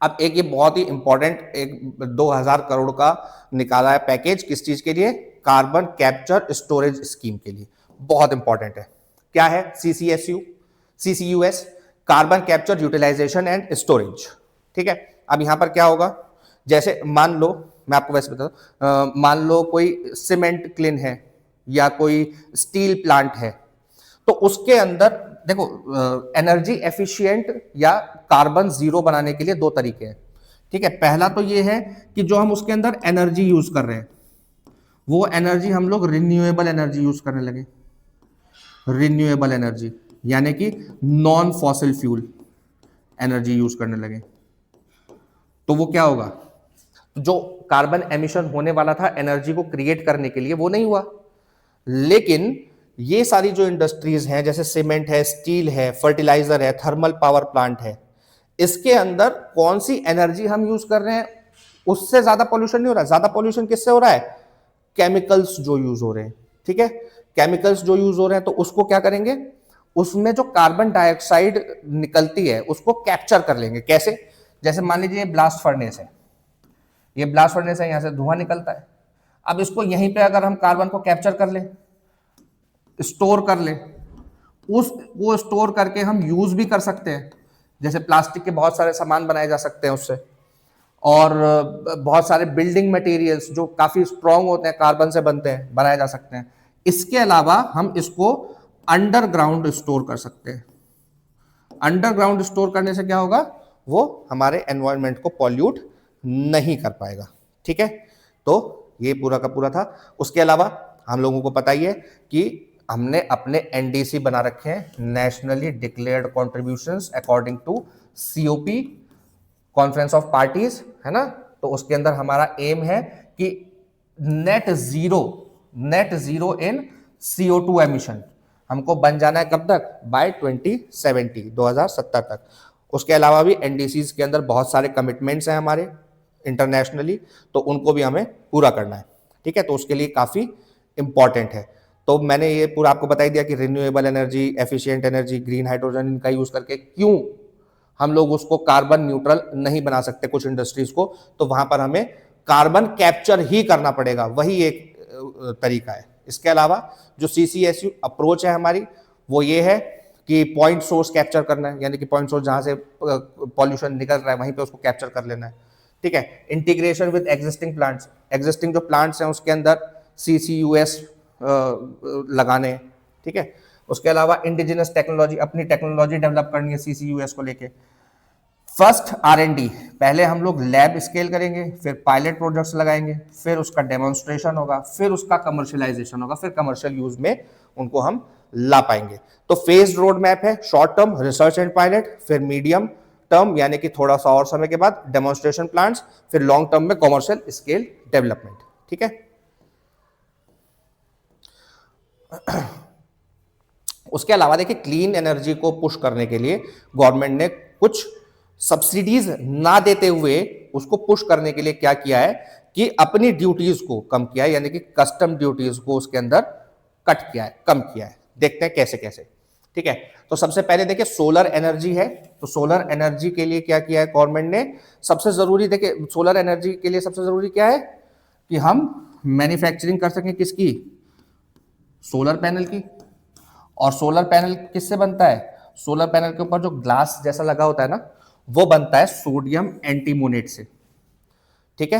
अब एक ये बहुत ही इंपॉर्टेंट एक 2000 करोड़ का निकाला है पैकेज, किस चीज के लिए? कार्बन कैप्चर स्टोरेज स्कीम के लिए। बहुत इंपॉर्टेंट है। क्या है? CCUS, carbon capture utilisation and storage. ठीक है। अब यहां पर क्या होगा? जैसे मान लो, मैं आपको वैसे बता दूं, मान लो कोई सीमेंट क्लिन है या कोई स्टील प्लांट है, तो उसके अंदर देखो एनर्जी एफिशिएंट या कार्बन जीरो बनाने के लिए दो तरीके हैं। ठीक है। पहला तो ये है कि जो हम उसके अंदर एनर्जी यूज कर रहे हैं, वो एनर्जी हम लोग रिन्यूएबल एनर्जी यूज करने लगे। रिन्यूएबल एनर्जी यानी कि non fossil fuel energy use करने लगे, तो वो क्या होगा? जो कार्बन एमिशन होने वाला था एनर्जी को क्रिएट करने के लिए, वो नहीं हुआ। लेकिन ये सारी जो इंडस्ट्रीज हैं, जैसे सीमेंट है, स्टील है, फर्टिलाइजर है, थर्मल पावर प्लांट है, इसके अंदर कौन सी एनर्जी हम यूज कर रहे हैं, उससे ज्यादा पॉल्यूशन नहीं हो रहा है। ज्यादा पॉल्यूशन किससे हो रहा है? केमिकल्स जो यूज हो रहे हैं। ठीक है। केमिकल्स जो यूज हो रहे हैं, तो उसको क्या करेंगे? उसमें जो कार्बन डाइऑक्साइड निकलती है उसको कैप्चर कर लेंगे। कैसे? जैसे मान लीजिए ब्लास्ट फर्नेस है, ये ब्लास्ट फर्नेस है, यहां से धुआं निकलता है। अब इसको यहीं पे अगर हम कार्बन को कैप्चर कर ले, स्टोर कर ले, वो स्टोर करके हम यूज भी कर सकते हैं। जैसे प्लास्टिक के बहुत सारे सामान बनाए जा सकते हैं उससे, और बहुत सारे बिल्डिंग मटेरियल्स जो काफी स्ट्रांग होते हैं, कार्बन से बनते हैं, बनाए जा सकते हैं। इसके अलावा हम इसको अंडरग्राउंड स्टोर कर सकते हैं। अंडरग्राउंड स्टोर करने से क्या होगा? वो हमारे एनवायरनमेंट को पॉल्यूट नहीं कर पाएगा। ठीक है। तो ये पूरा का पूरा था। उसके अलावा हम लोगों को पता ही है कि हमने अपने एनडीसी बना रखे हैं, nationally declared contributions according to COP, conference of parties, है ना। तो उसके अंदर हमारा एम है कि net zero in CO2 emission हमको बन जाना है कब तक, बाय 2070 तक। उसके अलावा भी एनडीसीज के अंदर बहुत सारे कमिटमेंट्स हैं हमारे इंटरनेशनली, तो उनको भी हमें पूरा करना है, ठीक है। तो उसके लिए काफी इंपॉर्टेंट है। तो मैंने ये पूरा आपको बता ही दिया कि renewable energy, efficient energy, green hydrogen, इनका यूज करके क्यों हम लोग उसको कार्बन न्यूट्रल नहीं बना सकते कुछ इंडस्ट्रीज को, तो वहां पर हमें कार्बन कैप्चर ही करना पड़ेगा, वही एक तरीका है। इसके अलावा जो CCSU अप्रोच है हमारी, वो ये है कि पॉइंट सोर्स कैप्चर करना है, यानी कि पॉइंट सोर्स जहां से पॉल्यूशन निकल रहा है वहीं पे उसको कैप्चर कर लेना है, ठीक है। Integration with existing plants, existing जो प्लांट्स हैं उसके अंदर CCUS लगाने, ठीक है। उसके अलावा इंडिजिनस टेक्नोलॉजी, अपनी टेक्नोलॉजी डेवलप करनी है CCUS को लेके। फर्स्ट R&D, पहले हम लोग लैब स्केल करेंगे, फिर पायलट प्रोजेक्ट्स लगाएंगे, फिर उसका डेमोन्स्ट्रेशन होगा, फिर उसका कमर्शियलाइजेशन होगा, फिर कमर्शियल यूज में उनको हम ला पाएंगे। तो फेज रोड मैप है, short term research and pilot, फिर मीडियम टर्म यानी कि थोड़ा सा और समय के बाद डेमोन्स्ट्रेशन प्लांट्स, फिर लॉन्ग टर्म में कमर्शियल स्केल डेवलपमेंट, ठीक है। उसके अलावा देखिए, क्लीन एनर्जी को पुश करने के लिए गवर्नमेंट ने कुछ सब्सिडीज ना देते हुए उसको पुश करने के लिए क्या किया है कि अपनी ड्यूटीज को कम किया है, यानी कि कस्टम ड्यूटीज को उसके अंदर कट किया है, कम किया है। देखते हैं कैसे कैसे, ठीक है। तो सबसे पहले देखिए, सोलर एनर्जी है, तो सोलर एनर्जी के लिए क्या किया है गवर्नमेंट ने, सबसे जरूरी देखिए, सोलर एनर्जी के लिए सबसे जरूरी क्या है कि हम मैन्युफैक्चरिंग कर सकें किसकी, सोलर पैनल की। और सोलर पैनल किससे बनता है, सोलर पैनल के ऊपर जो ग्लास जैसा लगा होता है ना, वो बनता है सोडियम एंटीमोनेट से, ठीक है,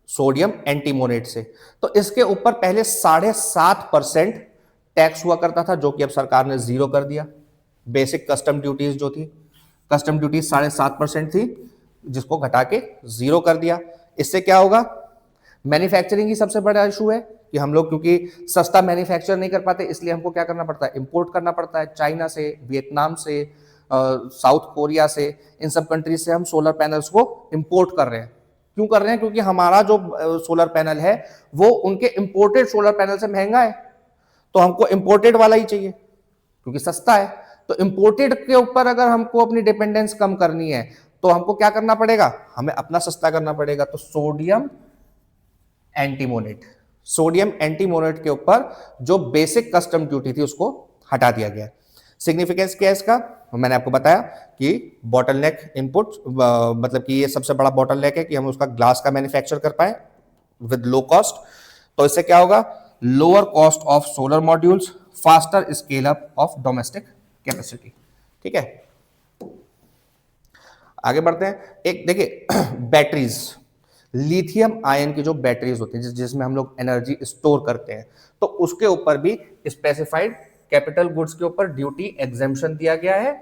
सोडियम एंटीमोनेट से। तो इसके ऊपर पहले 7.5% टैक्स हुआ करता था, जो कि अब सरकार ने 0 कर दिया। बेसिक कस्टम ड्यूटीज जो थी, कस्टम ड्यूटीज 7.5% थी, जिसको घटा के 0 कर दिया। इससे क्या होगा, मैन्युफैक्चरिंग ही सबसे बड़ा इशू है कि हम लोग क्योंकि सस्ता मैन्युफैक्चर नहीं कर पाते, इसलिए हमको क्या करना पड़ता है, इंपोर्ट करना पड़ता है चाइना से, वियतनाम से, साउथ कोरिया से, इन सब कंट्रीज से हम सोलर पैनल्स को इंपोर्ट कर रहे हैं। क्यों कर रहे हैं, क्योंकि हमारा जो सोलर पैनल है वो उनके इंपोर्टेड सोलर पैनल से महंगा है, तो हमको इंपोर्टेड वाला ही चाहिए क्योंकि सस्ता है। तो इंपोर्टेड के ऊपर अगर हमको अपनी डिपेंडेंस कम करनी है तो हमको क्या करना पड़ेगा, हमें अपना सस्ता करना पड़ेगा। तो सोडियम एंटीमोनेट, सोडियम एंटीमोनेट के ऊपर जो बेसिक कस्टम ड्यूटी थी उसको हटा दिया गया। सिग्निफिकेंस क्या है इसका, मैंने आपको बताया कि बॉटलनेक इनपुट, मतलब कि ये सबसे बड़ा बॉटलनेक है कि हम उसका ग्लास का मैन्युफैक्चर कर पाए विद लो कॉस्ट। तो इससे क्या होगा, lower cost of solar modules, faster scale up of domestic capacity, ठीक है। आगे बढ़ते हैं। एक देखिए बैटरीज, लिथियम आयन की जो बैटरीज होती है जिसमें हम लोग एनर्जी स्टोर करते हैं, तो उसके ऊपर भी स्पेसिफाइड कैपिटल गुड्स के ऊपर ड्यूटी एग्जेम्पशन दिया गया है,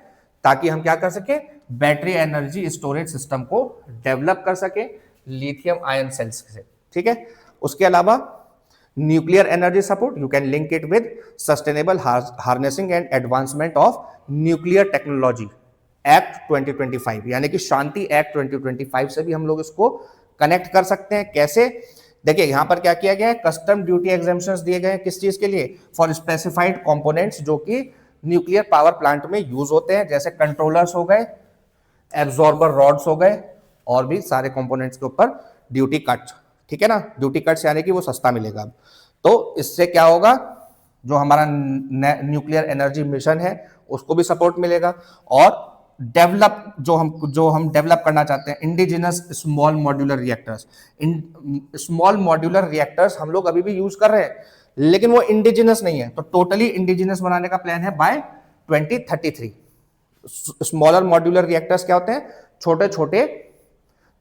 ताकि हम क्या कर सके, बैटरी एनर्जी स्टोरेज सिस्टम को डेवलप कर सके लिथियम आयन सेल्स से, ठीक है। उसके अलावा nuclear energy support, you can link it with sustainable harnessing and advancement of nuclear technology act 2025, यानी कि शांति एक्ट 2025 से भी हम लोग इसको कनेक्ट कर सकते हैं। कैसे, देखिए यहां पर क्या किया गया है, कस्टम ड्यूटी एग्जेम्पशंस दिए गए हैं किस चीज के लिए, फॉर स्पेसिफाइड कंपोनेंट्स जो कि न्यूक्लियर पावर प्लांट में यूज होते हैं, जैसे कंट्रोलर्स हो गए, एब्जॉर्बर रॉड्स हो गए, और भी सारे कंपोनेंट्स के ऊपर ड्यूटी कट, ठीक है ना। ड्यूटी कट्स यानी कि वो सस्ता मिलेगा। तो इससे क्या होगा, जो हमारा न्यूक्लियर एनर्जी मिशन है उसको भी सपोर्ट मिलेगा, और डेवलप जो हम डेवलप करना चाहते हैं, indigenous small modular reactors. Small modular reactors हम लोग अभी भी यूज कर रहे हैं, लेकिन वो इंडिजिनस नहीं है, तो टोटली इंडिजिनस बनाने का प्लान है बाय 2033। स्मॉलर मॉड्यूलर रिएक्टर्स क्या होते हैं, छोटे छोटे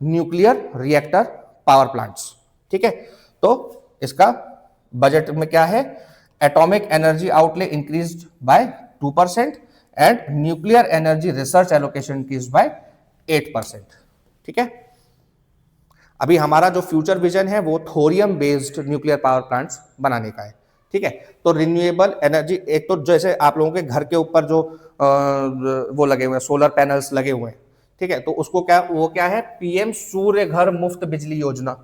न्यूक्लियर रिएक्टर पावर प्लांट्स, ठीक है। तो इसका बजट में क्या है, atomic energy outlay increased by 2% and nuclear energy research allocation increased by 8%, ठीक है। अभी हमारा जो फ्यूचर विजन है वो thorium based nuclear power plants बनाने का है, ठीक है। तो रिन्यूएबल एनर्जी, एक तो जैसे आप लोगों के घर के ऊपर जो वो लगे हुए हैं, सोलर पैनल्स लगे हुए हैं, ठीक है, तो उसको क्या, वो क्या है, पीएम सूर्य घर मुफ्त बिजली योजना,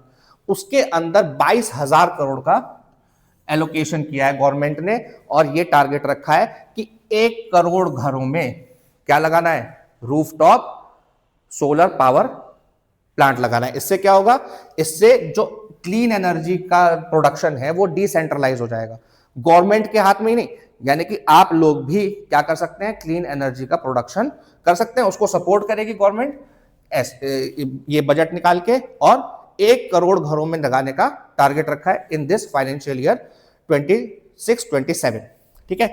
उसके अंदर 22,000 करोड़ का एलोकेशन किया है गवर्नमेंट ने, और ये टारगेट रखा है कि 1 करोड़ घरों में क्या लगाना है, रूफटॉप सोलर पावर प्लांट लगाना है। इससे क्या होगा, इससे जो क्लीन एनर्जी का प्रोडक्शन है वो डिसेंट्रलाइज हो जाएगा, गवर्नमेंट के हाथ में ही नहीं, यानी कि आप लोग भी क्या कर सकते हैं, क्लीन एनर्जी का प्रोडक्शन कर सकते हैं, उसको सपोर्ट करेगी गवर्नमेंट ये बजट निकाल के, और 1 करोड़ घरों में लगाने का टारगेट रखा है इन दिस फाइनेंशियल ईयर 26-27। ठीक है।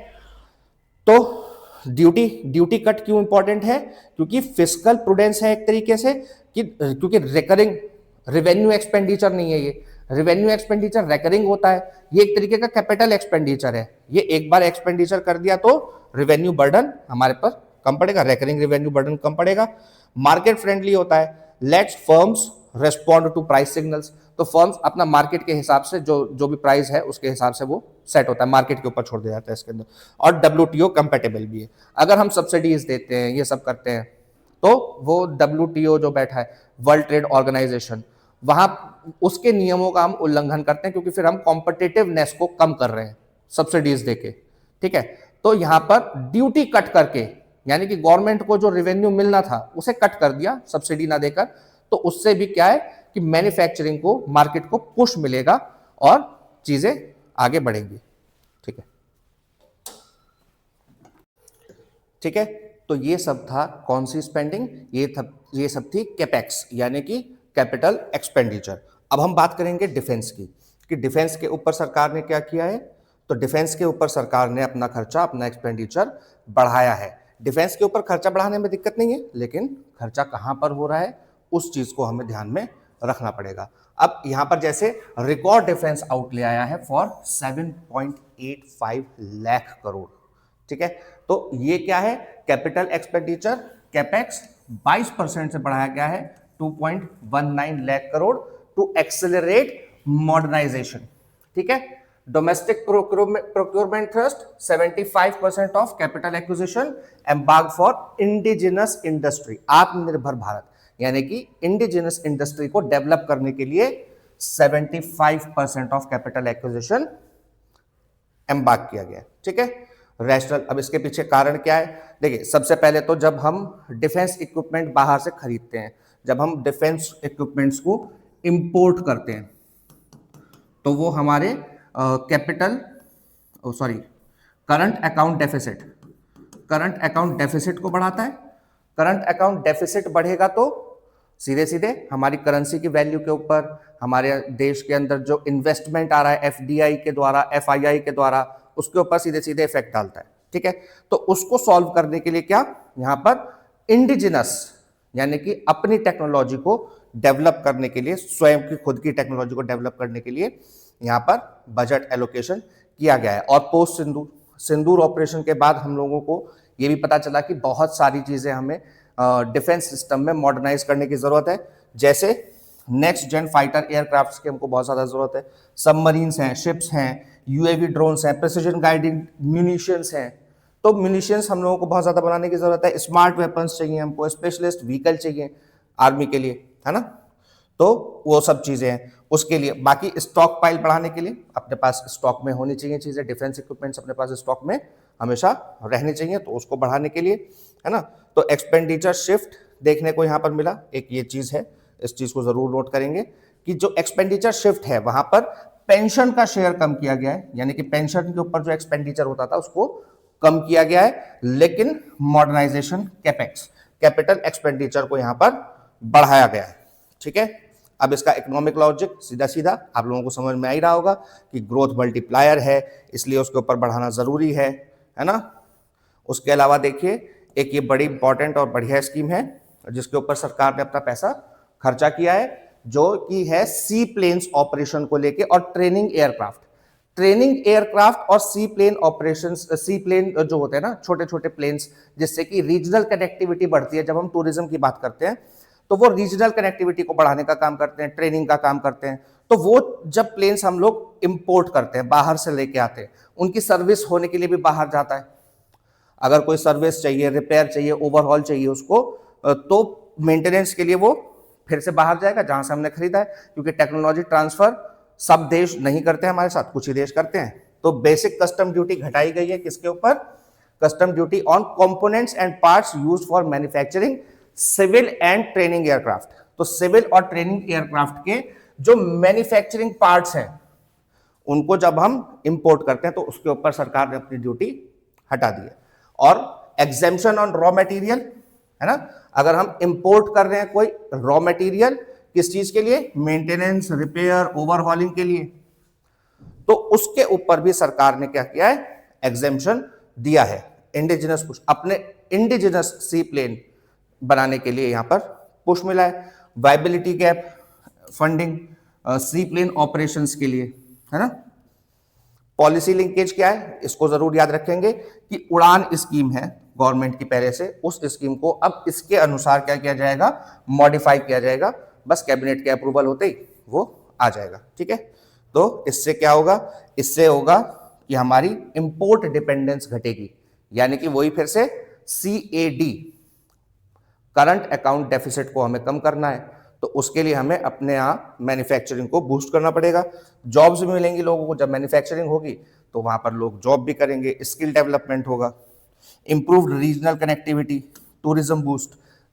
तो ड्यूटी कट क्यों इंपॉर्टेंट है, क्योंकि फिस्कल प्रूडेंस है एक तरीके से, कि क्योंकि रिकरिंग रेवेन्यू एक्सपेंडिचर नहीं है, ये रेवेन्यू एक्सपेंडिचर रेकरिंग होता है, ये एक तरीके का कैपिटल एक्सपेंडिचर है, ये एक बार एक्सपेंडिचर कर दिया तो रेवेन्यू बर्डन हमारे पर कम पड़ेगा, रेकरिंग रेवेन्यू बर्डन कम पड़ेगा। मार्केट फ्रेंडली होता है, lets firms respond to price signals, तो फर्म्स अपना मार्केट के हिसाब से जो भी प्राइस है उसके हिसाब से वो सेट होता है, मार्केट के ऊपर छोड़ दिया जाता है इसके अंदर। और WTO कंपेटेबल भी है, अगर हम सब्सिडीज देते हैं, ये सब करते हैं, तो वो WTO जो बैठा है, वर्ल्ड ट्रेड ऑर्गेनाइजेशन, वहां उसके नियमों का हम उल्लंघन करते हैं, क्योंकि फिर हम कॉम्पिटिटिवनेस को कम कर रहे हैं सब्सिडीज देके। ठीक है, तो यहां पर ड्यूटी कट करके, यानी कि गवर्नमेंट को जो रेवेन्यू मिलना था उसे कट कर दिया सब्सिडी ना देकर, तो उससे भी क्या है कि मैन्युफैक्चरिंग को, मार्केट को पुश मिलेगा और चीजें आगे बढ़ेंगी। ठीक है, ठीक है। तो ये सब था कौन सी स्पेंडिंग, ये सब थी कैपेक्स, यानी कि कैपिटल एक्सपेंडिचर। अब हम बात करेंगे डिफेंस की, कि डिफेंस के ऊपर सरकार ने क्या किया है। तो डिफेंस के ऊपर सरकार ने अपना खर्चा, अपना एक्सपेंडिचर बढ़ाया है। डिफेंस के ऊपर खर्चा बढ़ाने में दिक्कत नहीं है, लेकिन खर्चा कहां पर हो रहा है उस चीज को हमें ध्यान में रखना पड़ेगा। अब यहां पर जैसे रिकॉर्ड डिफेंस आउटले आया है फॉर 7.85 लाख करोड़। ठीक है, तो ये क्या है, कैपिटल एक्सपेंडिचर कैपेक्स 22% से बढ़ाया गया है 2.19 lakh crore to accelerate modernisation. ठीक है, domestic procurement thrust 75% of capital acquisition embark for indigenous industry, Atmanirbhar Bharat, यानी कि इंडिजिनस इंडस्ट्री को डेवलप करने के लिए 75% ऑफ कैपिटल एक्विजिशन एम्बार्क किया गया। ठीक है, रैशनल। अब इसके पीछे कारण क्या है, देखिए, सबसे पहले तो जब हम डिफेंस इक्विपमेंट बाहर से खरीदते हैं, जब हम डिफेंस इक्विपमेंट्स को इंपोर्ट करते हैं, तो वो हमारे करंट अकाउंट डेफिसिट को बढ़ाता है। करंट अकाउंट डेफिसिट बढ़ेगा तो सीधे सीधे हमारी करेंसी की वैल्यू के ऊपर, हमारे देश के अंदर जो इन्वेस्टमेंट आ रहा है FDI के द्वारा, FII के द्वारा, उसके ऊपर सीधे सीधे इफेक्ट डालता है। ठीक है, तो उसको सॉल्व करने के लिए क्या, यहां पर इंडिजिनस, यानी कि अपनी टेक्नोलॉजी को डेवलप करने के लिए, स्वयं की खुद की टेक्नोलॉजी को डेवलप करने के लिए यहां पर बजट एलोकेशन किया गया है। और पोस्ट सिंदूर ऑपरेशन के बाद हम लोगों को यह भी पता चला कि बहुत सारी चीजें हमें डिफेंस सिस्टम में मॉडर्नाइज करने की जरूरत है, जैसे नेक्स्ट जेन फाइटर एयरक्राफ्ट्स की हमको बहुत ज्यादा जरूरत है, सबमरीन्स हैं, शिप्स हैं, UAV ड्रोन्स हैं, प्रिसिजन गाइडिंग म्यूनिशंस हैं, तो म्यूनिशंस हम लोगों को बहुत ज्यादा बनाने की जरूरत है। स्मार्ट वेपन्स चाहिए हमको, स्पेशलिस्ट व्हीकल चाहिए आर्मी के लिए, है ना, तो वो सब चीजें हैं उसके लिए। बाकी स्टॉक पाइल बढ़ाने के लिए अपने पास स्टॉक में होनी चाहिए चीजें, डिफेंस इक्विपमेंट्स अपने पास स्टॉक में हमेशा रहने चाहिए, तो उसको बढ़ाने के लिए, है ना। तो एक्सपेंडिचर शिफ्ट देखने को यहां पर मिला, एक ये चीज है, इस चीज को जरूर नोट करेंगे कि जो एक्सपेंडिचर शिफ्ट है वहां पर पेंशन का शेयर कम किया गया है, यानी कि पेंशन के ऊपर जो एक्सपेंडिचर होता था उसको कम किया गया है, लेकिन मॉडर्नाइजेशन कैपेक्स, कैपिटल एक्सपेंडिचर को यहां पर बढ़ाया गया है। ठीक है, अब इसका इकोनॉमिक लॉजिक सीधा सीधा आप लोगों को समझ में आ ही रहा होगा कि ग्रोथ मल्टीप्लायर है, इसलिए उसके ऊपर बढ़ाना जरूरी है ना। उसके अलावा देखिए, एक ये बड़ी इंपॉर्टेंट और बढ़िया स्कीम है जिसके ऊपर सरकार ने अपना पैसा खर्चा किया है, जो कि है सी प्लेन्स ऑपरेशन को लेके और ट्रेनिंग एयरक्राफ्ट और सी प्लेन ऑपरेशंस, सी प्लेन जो होते हैं ना, छोटे छोटे प्लेन्स, जिससे कि रीजनल कनेक्टिविटी बढ़ती है। जब हम टूरिज्म की बात करते हैं तो वो रीजनल कनेक्टिविटी को बढ़ाने का काम करते हैं, ट्रेनिंग का काम करते हैं। तो वो जब प्लेन्स हम लोग इंपोर्ट करते हैं, बाहर से लेके आते हैं, उनकी सर्विस होने के लिए भी बाहर जाता है। अगर कोई सर्विस चाहिए, रिपेयर चाहिए, ओवरहॉल चाहिए उसको, तो मेंटेनेंस के लिए वो फिर से बाहर जाएगा जहां से हमने खरीदा है, क्योंकि टेक्नोलॉजी ट्रांसफर सब देश नहीं करते हैं हमारे साथ, कुछ ही देश करते हैं। तो बेसिक कस्टम ड्यूटी घटाई गई है किसके ऊपर? Custom duty on components and parts used for manufacturing civil and training aircraft. तो सिविल और ट्रेनिंग एयरक्राफ्ट के जो मैन्युफैक्चरिंग पार्ट्स हैं उनको जब हम इंपोर्ट करते हैं तो उसके ऊपर सरकार ने अपनी ड्यूटी हटा दी है। और एग्जेम्पशन ऑन रॉ मटेरियल, है ना, अगर हम इंपोर्ट कर रहे हैं कोई रॉ मटेरियल किस चीज के लिए? मेंटेनेंस, रिपेयर, ओवरहॉलिंग के लिए, तो उसके ऊपर भी सरकार ने क्या किया है? एग्जेम्पशन दिया है। इंडिजिनस पुश, अपने इंडिजिनस सी प्लेन बनाने के लिए यहां पर पुश मिला है। वायबिलिटी गैप फंडिंग सी प्लेन ऑपरेशंस के लिए, है ना। पॉलिसी लिंकेज क्या है? इसको जरूर याद रखेंगे कि उड़ान स्कीम है गवर्नमेंट की पहले से, उस स्कीम को अब इसके अनुसार क्या किया जाएगा? मॉडिफाई किया जाएगा। बस कैबिनेट के अप्रूवल होते ही वो आ जाएगा, ठीक है। तो इससे क्या होगा? इससे होगा कि हमारी इंपोर्ट डिपेंडेंस घटेगी, यानी कि वही फिर से CAD, करंट अकाउंट डेफिसिट को हमें कम करना है, तो उसके लिए हमें अपने यहाँ मैन्युफैक्चरिंग को बूस्ट करना पड़ेगा। जॉब्स भी मिलेंगी लोगों को, जब मैन्युफैक्चरिंग होगी तो वहां पर लोग जॉब भी करेंगे, स्किल डेवलपमेंट होगा। Improved regional connectivity, tourism boost.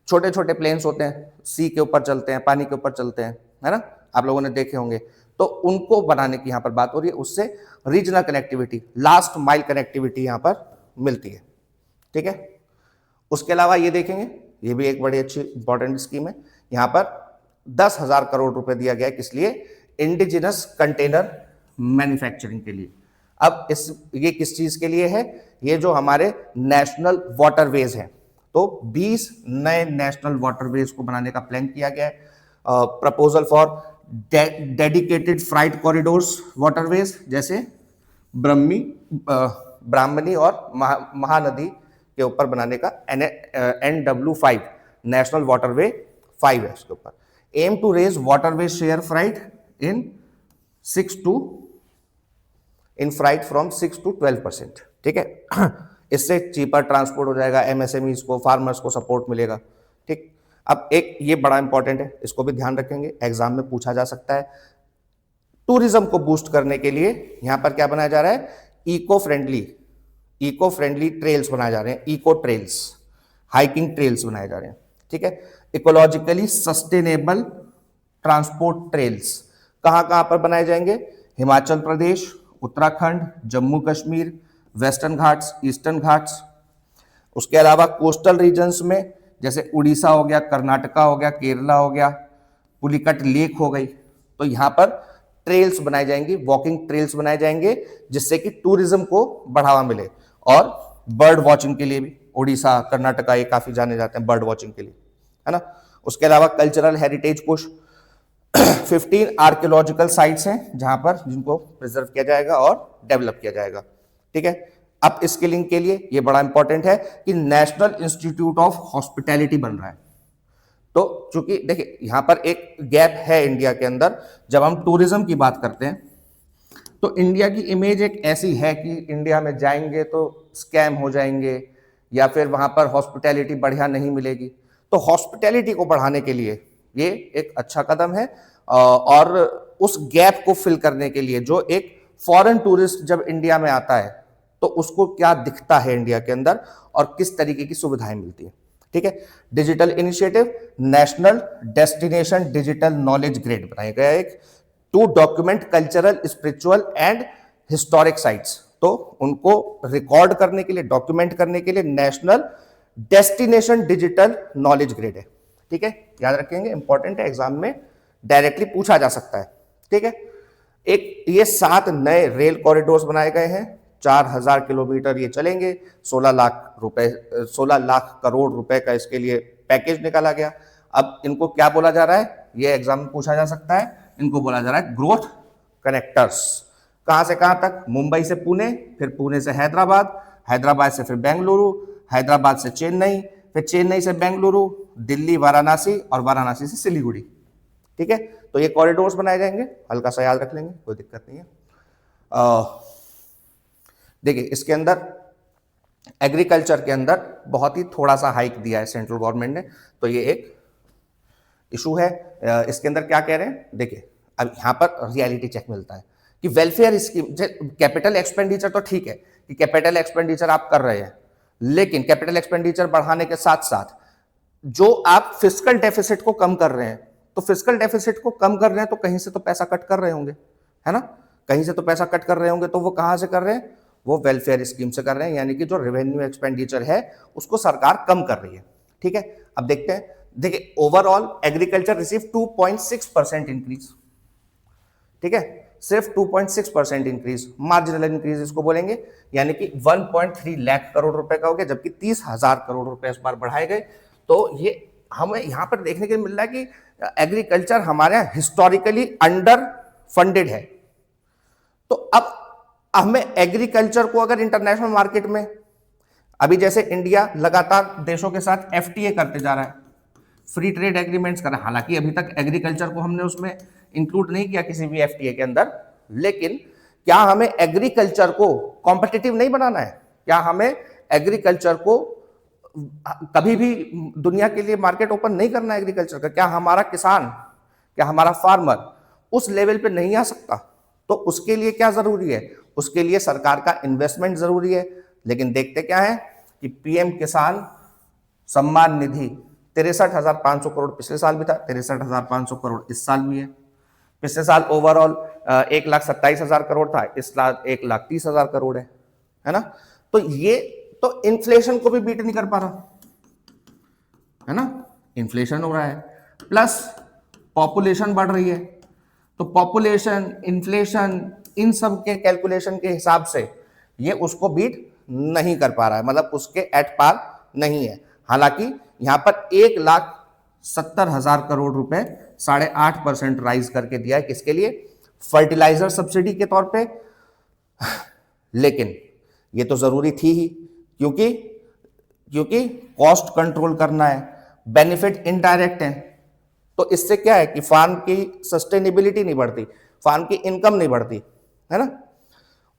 छोटे छोटे प्लेन्स होते हैं, सी के ऊपर चलते हैं, पानी के ऊपर चलते हैं, है ना, आप लोगों ने देखे होंगे, तो उनको बनाने की यहाँ पर बात हो रही है। उससे regional connectivity, last mile connectivity यहाँ पर मिलती है, ठीक है। उसके अलावा ये देखेंगे, ये भी एक बड़ी अच्छी इंपॉर्टेंट स्कीम है। यहाँ पर 10,000 करोड़ रुपए दिया गया है, किस लिए? इंडिजिनस कंटेनर मैन्युफैक्चरिंग के लिए। अब ये किस चीज के लिए है? ये जो हमारे नेशनल वाटरवेज हैं, तो 20 नए नेशनल वाटरवेज को बनाने का प्लान किया गया है। Proposal for dedicated freight corridors waterways, जैसे ब्राह्मणी और महानदी के ऊपर बनाने का NW5 नेशनल वाटरवे 5 है उसके ऊपर। Aim to raise waterway share freight in freight from 6 to 12%, ठीक है। इससे चीपर ट्रांसपोर्ट हो जाएगा, MSMEs को, फार्मर्स को सपोर्ट मिलेगा, ठीक। अब एक ये बड़ा इंपॉर्टेंट है, इसको भी ध्यान रखेंगे, एग्जाम में पूछा जा सकता है। टूरिज्म को बूस्ट करने के लिए यहां पर क्या बनाया जा रहा है? इको फ्रेंडली ट्रेल्स बनाए जा रहे हैं, इको ट्रेल्स, हाइकिंग ट्रेल्स बनाए जा रहे हैं, ठीक है। इकोलॉजिकली सस्टेनेबल ट्रांसपोर्ट ट्रेल्स कहां कहां पर बनाए जाएंगे? Himachal Pradesh, Uttarakhand, Jammu Kashmir, western Ghats, eastern Ghats. उसके अलावा कोस्टल रीजन्स में जैसे उड़ीसा हो गया, कर्नाटका हो गया, केरला हो गया, पुलिकट लेक हो गई, तो यहां पर ट्रेल्स बनाई जाएंगी, वॉकिंग ट्रेल्स बनाए जाएंगे, जिससे कि टूरिज्म को बढ़ावा मिले। और बर्ड वॉचिंग के लिए भी उड़ीसा, कर्नाटका ये काफी जाने जाते हैं बर्ड वॉचिंग के लिए, है ना। उसके अलावा cultural heritage push, 15 archaeological sites हैं जहां पर जिनको प्रिजर्व किया जाएगा और डेवलप किया जाएगा, ठीक है। अब स्किलिंग के लिए ये बड़ा इंपॉर्टेंट है कि नेशनल इंस्टीट्यूट ऑफ हॉस्पिटैलिटी बन रहा है। तो चूंकि देखिए यहां पर एक गैप है इंडिया के अंदर, जब हम टूरिज्म की बात करते हैं तो इंडिया की इमेज एक ऐसी है कि इंडिया में जाएंगे तो स्कैम हो जाएंगे या फिर वहां पर हॉस्पिटैलिटी बढ़िया नहीं मिलेगी। तो हॉस्पिटैलिटी को बढ़ाने के लिए ये एक अच्छा कदम है, और उस गैप को फिल करने के लिए जो एक फॉरेन टूरिस्ट जब इंडिया में आता है तो उसको क्या दिखता है इंडिया के अंदर और किस तरीके की सुविधाएं मिलती है, ठीक है। Digital initiative, national destination digital knowledge grid बनाया गया है to document cultural, spiritual and historic sites. तो उनको रिकॉर्ड करने के लिए, डॉक्यूमेंट करने के लिए national destination digital knowledge grid है, ठीक है। याद रखेंगे, इंपॉर्टेंट है, एग्जाम में डायरेक्टली पूछा जा सकता है, ठीक है। एक ये 7 नए रेल कॉरिडोर्स बनाए गए हैं, 4000 किलोमीटर ये चलेंगे, 16 लाख करोड़ रुपए का इसके लिए पैकेज निकाला गया। अब इनको क्या बोला जा रहा है? ये एग्जाम में पूछा जा सकता है, इनको बोला जा रहा है ग्रोथ कनेक्टर्स। कहां से कहां तक? मुंबई से पुणे, फिर पुणे से हैदराबाद, हैदराबाद से फिर बेंगलुरु, हैदराबाद से चेन्नई, फिर चेन्नई से बेंगलुरु, दिल्ली, वाराणसी और वाराणसी से सिलीगुड़ी, ठीक है, तो ये कॉरिडोर्स बनाए जाएंगे, हल्का सा याद रख लेंगे, कोई दिक्कत नहीं है। देखिए इसके अंदर एग्रीकल्चर के अंदर बहुत ही थोड़ा सा हाइक दिया है सेंट्रल गवर्नमेंट ने, तो ये एक इशू है। इसके अंदर क्या कह रहे हैं, देखिए अब यहां पर रियलिटी चेक मिलता है कि वेलफेयर स्कीम, कैपिटल एक्सपेंडिचर तो ठीक है कि कैपिटल एक्सपेंडिचर आप कर रहे हैं, लेकिन कैपिटल एक्सपेंडिचर बढ़ाने के साथ साथ जो आप फिस्कल डेफिसिट को कम कर रहे हैं, तो फिस्कल डेफिसिट को कम कर रहे हैं तो कहीं से तो पैसा कट कर रहे होंगे, है ना, कहीं से तो पैसा कट कर रहे होंगे, तो वो कहां से कर रहे हैं, वो वेलफेयर स्कीम से कर रहे हैं, यानी कि जो रेवेन्यू एक्सपेंडिचर है उसको सरकार कम कर रही है। ठीक है, अब देखते हैं, देखिए ओवरऑल एग्रीकल्चर रिसीव 2.6% इंक्रीज, ठीक है, सिर्फ 2.6% इंक्रीज, मार्जिनल इंक्रीज इसको बोलेंगे, यानी कि 1.3 लाख करोड़ रुपए का हो गया, जबकि 30,000 करोड़ रुपए इस बार बढ़ाए गए। तो ये हमें यहां पर देखने के लिए मिल रहा है कि एग्रीकल्चर हमारे यहां हिस्टोरिकली अंडर फंडेड है। तो अब हमें एग्रीकल्चर को अगर इंटरनेशनल मार्केट में, अभी जैसे इंडिया लगातार देशों के साथ एफटीए करते जा रहा है, फ्री ट्रेड एग्रीमेंट्स कर रहा है, हालांकि अभी तक एग्रीकल्चर को हमने उसमें इंक्लूड नहीं किया किसी भी एफटीए के अंदर, लेकिन क्या हमें एग्रीकल्चर को कॉम्पिटिटिव नहीं बनाना है, क्या हमें एग्रीकल्चर को कभी भी दुनिया के लिए मार्केट ओपन नहीं करना है एग्रीकल्चर का, क्या हमारा किसान, क्या हमारा फार्मर उस लेवल पे नहीं आ सकता, तो उसके लिए क्या जरूरी है, उसके लिए सरकार का इन्वेस्टमेंट जरूरी है। लेकिन देखते क्या है कि पीएम किसान सम्मान निधि 63,500 करोड़ पिछले साल भी था, 63,500 करोड़ इस साल भी है, पिछले साल ओवरऑल 1,27,000 करोड़ था, इस साल 1,30,000 करोड़ है ना, तो ये तो इन्फ्लेशन को भी बीट नहीं कर पा रहा, है ना, इन्फ्लेशन हो रहा है, प्लस पॉपुलेशन बढ़ रही है, तो पॉपुलेशन, इन्फ्लेशन, इन सब के कैलकुलेशन के हिसाब से ये उसको बीट नहीं कर पा रहा है, मतलब उसके एट पार नहीं है। हालांकि यहां पर 1,70,000 करोड़ रुपए 8.5% राइज करके दिया है, किसके लिए, फर्टिलाइजर सब्सिडी के तौर पे, लेकिन ये तो जरूरी थी ही, क्योंकि कॉस्ट कंट्रोल करना है, बेनिफिट इनडायरेक्ट है, तो इससे क्या है कि फार्म की सस्टेनेबिलिटी नहीं बढ़ती, फार्म की इनकम नहीं बढ़ती, है ना।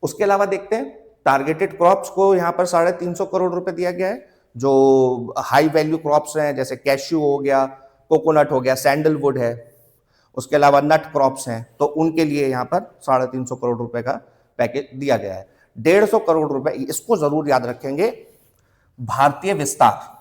उसके अलावा देखते हैं टारगेटेड क्रॉप्स को यहां पर 350 करोड़ रुपए दिया गया है, जो हाई वैल्यू क्रॉप्स हैं, जैसे कैश्यू हो गया, कोकोनट हो गया, सैंडलवुड है, उसके अलावा नट क्रॉप्स हैं, तो उनके लिए यहां पर 350 करोड़ रुपए का पैकेज दिया गया है। 150 करोड़ रुपए, इसको जरूर याद रखेंगे, भारतीय विस्तार,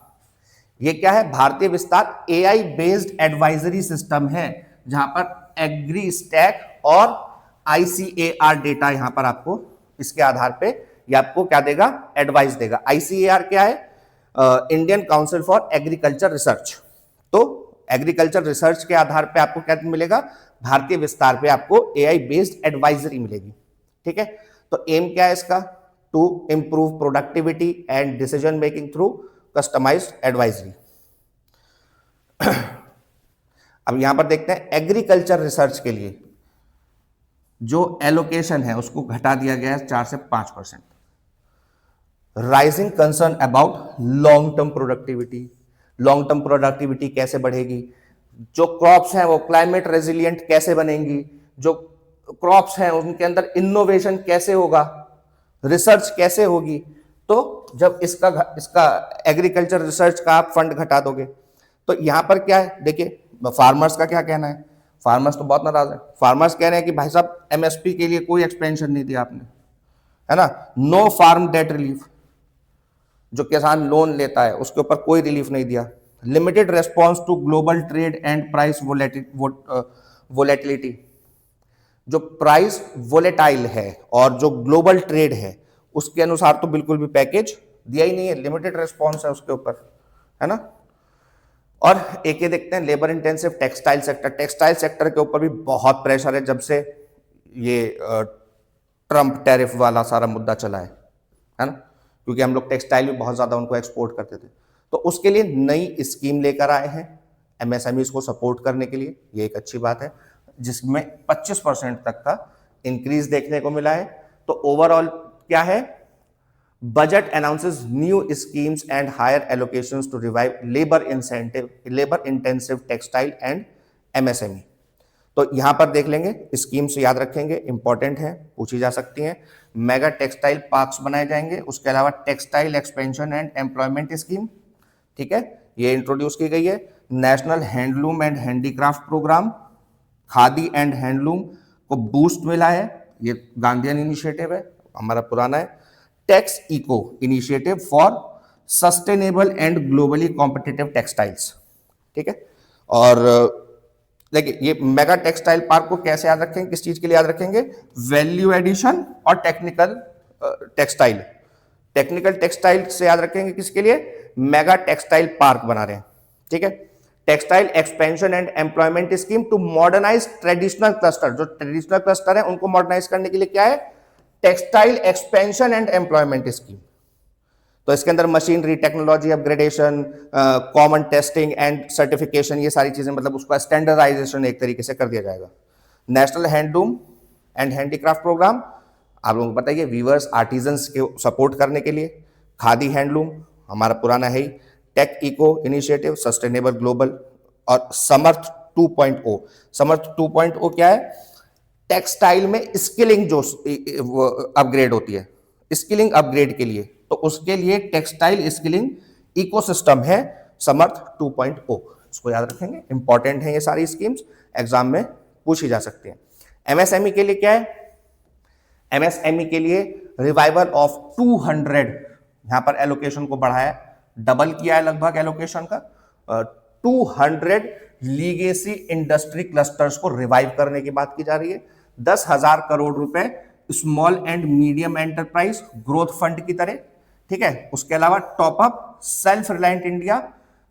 ये क्या है, भारतीय विस्तार एआई बेस्ड एडवाइजरी सिस्टम है, जहां पर एग्री स्टैक और आईसीएआर डेटा यहां पर आपको इसके आधार पे ये आपको क्या देगा, एडवाइस देगा। आईसीएआर क्या है, Indian council for agriculture research, तो एग्रीकल्चर रिसर्च के आधार पे आपको क्या मिलेगा, भारतीय विस्तार पे आपको एआई बेस्ड एडवाइजरी मिलेगी। ठीक है, तो एम क्या है इसका, to improve productivity and decision making through customised advisory. अब यहां पर देखते हैं एग्रीकल्चर रिसर्च के लिए जो एलोकेशन है उसको घटा दिया गया है 4 से 5%। Rising concern about long term productivity, long term productivity कैसे बढ़ेगी, जो क्रॉप्स हैं वो क्लाइमेट रेजिलिएंट कैसे बनेंगी, जो क्रॉप्स हैं उनके अंदर इनोवेशन कैसे होगा, रिसर्च कैसे होगी, तो जब इसका एग्रीकल्चर रिसर्च का आप फंड घटा दोगे, तो यहां पर क्या है, देखिए फार्मर्स का क्या कहना है, फार्मर्स तो बहुत नाराज है, फार्मर्स कह रहे हैं कि भाई साहब एमएसपी के लिए कोई एक्सपेंशन नहीं दिया आपने, है ना, नो फार्म डेट रिलीफ, जो किसान लोन लेता है उसके ऊपर कोई रिलीफ नहीं दिया, limited response to global trade and price volatility, जो प्राइस वोलेटाइल है और जो ग्लोबल ट्रेड है उसके अनुसार तो बिल्कुल भी पैकेज दिया ही नहीं है, लिमिटेड रेस्पॉन्स है उसके ऊपर, है ना। और एक ये देखते हैं labour intensive textile sector, textile sector के ऊपर भी बहुत प्रेशर है जब से ये ट्रम्प टैरिफ वाला सारा मुद्दा चला है ना, क्योंकि हम लोग टेक्सटाइल भी बहुत ज्यादा उनको एक्सपोर्ट करते थे, तो उसके लिए नई स्कीम लेकर आए हैं एमएसएमईज को सपोर्ट करने के लिए, ये एक अच्छी बात है, जिसमें 25% तक का इंक्रीज देखने को मिला है। तो ओवरऑल क्या है, budget announces new schemes and higher allocations to revive labour intensive textile and MSME. तो यहां पर देख लेंगे, स्कीम्स याद रखेंगे, इंपॉर्टेंट है, पूछी जा सकती हैं। मेगा टेक्सटाइल पार्क्स बनाए जाएंगे, उसके अलावा textile expansion and employment scheme, ठीक है, ये इंट्रोड्यूस की गई है। National handloom and handicraft programme, khadi and handloom को बूस्ट मिला है, ये गांधीयन इनिशिएटिव है, हमारा पुराना है। Tax eco initiative for sustainable and globally competitive textiles, ठीक है। और देखिए ये मेगा टेक्सटाइल पार्क को कैसे याद रखेंगे, किस चीज के लिए याद रखेंगे, वैल्यू एडिशन और टेक्निकल टेक्सटाइल। टेक्निकल टेक्सटाइल से याद रखेंगे किसके लिए, मेगा टेक्सटाइल पार्क बना रहे हैं, ठीक है। Textile expansion and employment scheme to modernise traditional cluster, जो ट्रेडिशनल क्लस्टर है उनको मॉडर्नाइज करने के लिए क्या है, textile expansion and employment scheme. तो इसके अंदर machinery, technology upgradation, common testing and certification, ये सारी चीजें, मतलब उसका स्टैंडर्डाइजेशन एक तरीके से कर दिया जाएगा। National handloom and handicraft programme, आप लोगों को पता है, वीवर्स आर्टिजन्स के सपोर्ट करने के लिए। खादी हैंडलूम हमारा पुराना है ही। Tech eco initiative, sustainable global. और समर्थ 2.0, समर्थ 2.0 क्या है, टेक्सटाइल में स्किलिंग जो अपग्रेड होती है, स्किलिंग अपग्रेड के लिए, तो उसके लिए टेक्सटाइल स्किलिंग इकोसिस्टम है समर्थ 2.0, इसको याद रखेंगे, इंपॉर्टेंट है ये सारी स्कीम्स, एग्जाम में पूछी जा सकती हैं। एमएसएमई के लिए क्या है, एमएसएमई के लिए रिवाइवल ऑफ 200, यहां पर एलोकेशन को बढ़ाया, डबल किया है लगभग एलोकेशन का, 200 लीगेसी इंडस्ट्री क्लस्टर्स को रिवाइव करने की बात की जा रही है। 10,000 करोड़ रुपए small and medium enterprise growth fund की तरह, ठीक है। उसके अलावा top up self reliant India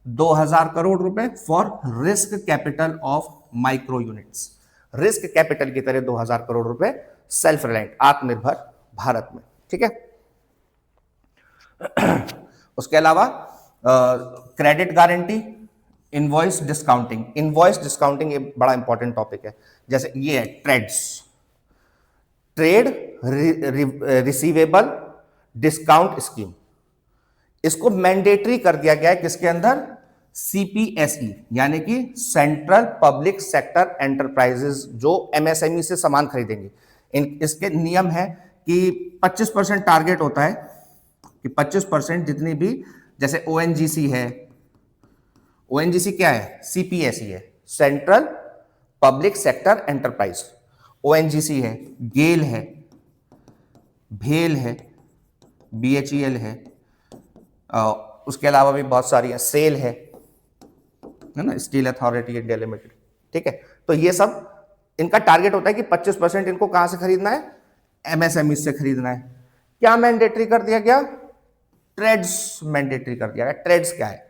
2,000 crore रुपए for risk capital of micro units, risk capital की तरह 2,000 करोड़ रुपए सेल्फ रिलायंट, आत्मनिर्भर भारत में, ठीक है। उसके अलावा credit guarantee, invoice discounting, invoice discounting ये बड़ा इंपॉर्टेंट टॉपिक है। जैसे ये है TReDS, trade receivable discount scheme, इसको मैंडेटरी कर दिया गया है किसके अंदर, सीपीएसई, यानी कि सेंट्रल पब्लिक सेक्टर एंटरप्राइजेस, जो एमएसएमई से सामान खरीदेंगे। इसके नियम है कि 25% टारगेट होता है कि 25% जितनी भी, जैसे ओएनजीसी है, ओएनजीसी क्या है, सीपीएसई है, central public sector enterprise, ONGC है, गेल है, भेल है, बीएचईएल है, उसके अलावा भी बहुत सारी है, सेल है ना, स्टील अथॉरिटी इंडिया लिमिटेड, ठीक है। तो ये सब इनका टारगेट होता है कि 25% इनको कहां से खरीदना है, एमएसएमई से खरीदना है। क्या मैंडेटरी कर दिया गया, ट्रेड्स मैंडेटरी कर दिया गया। ट्रेड्स क्या है,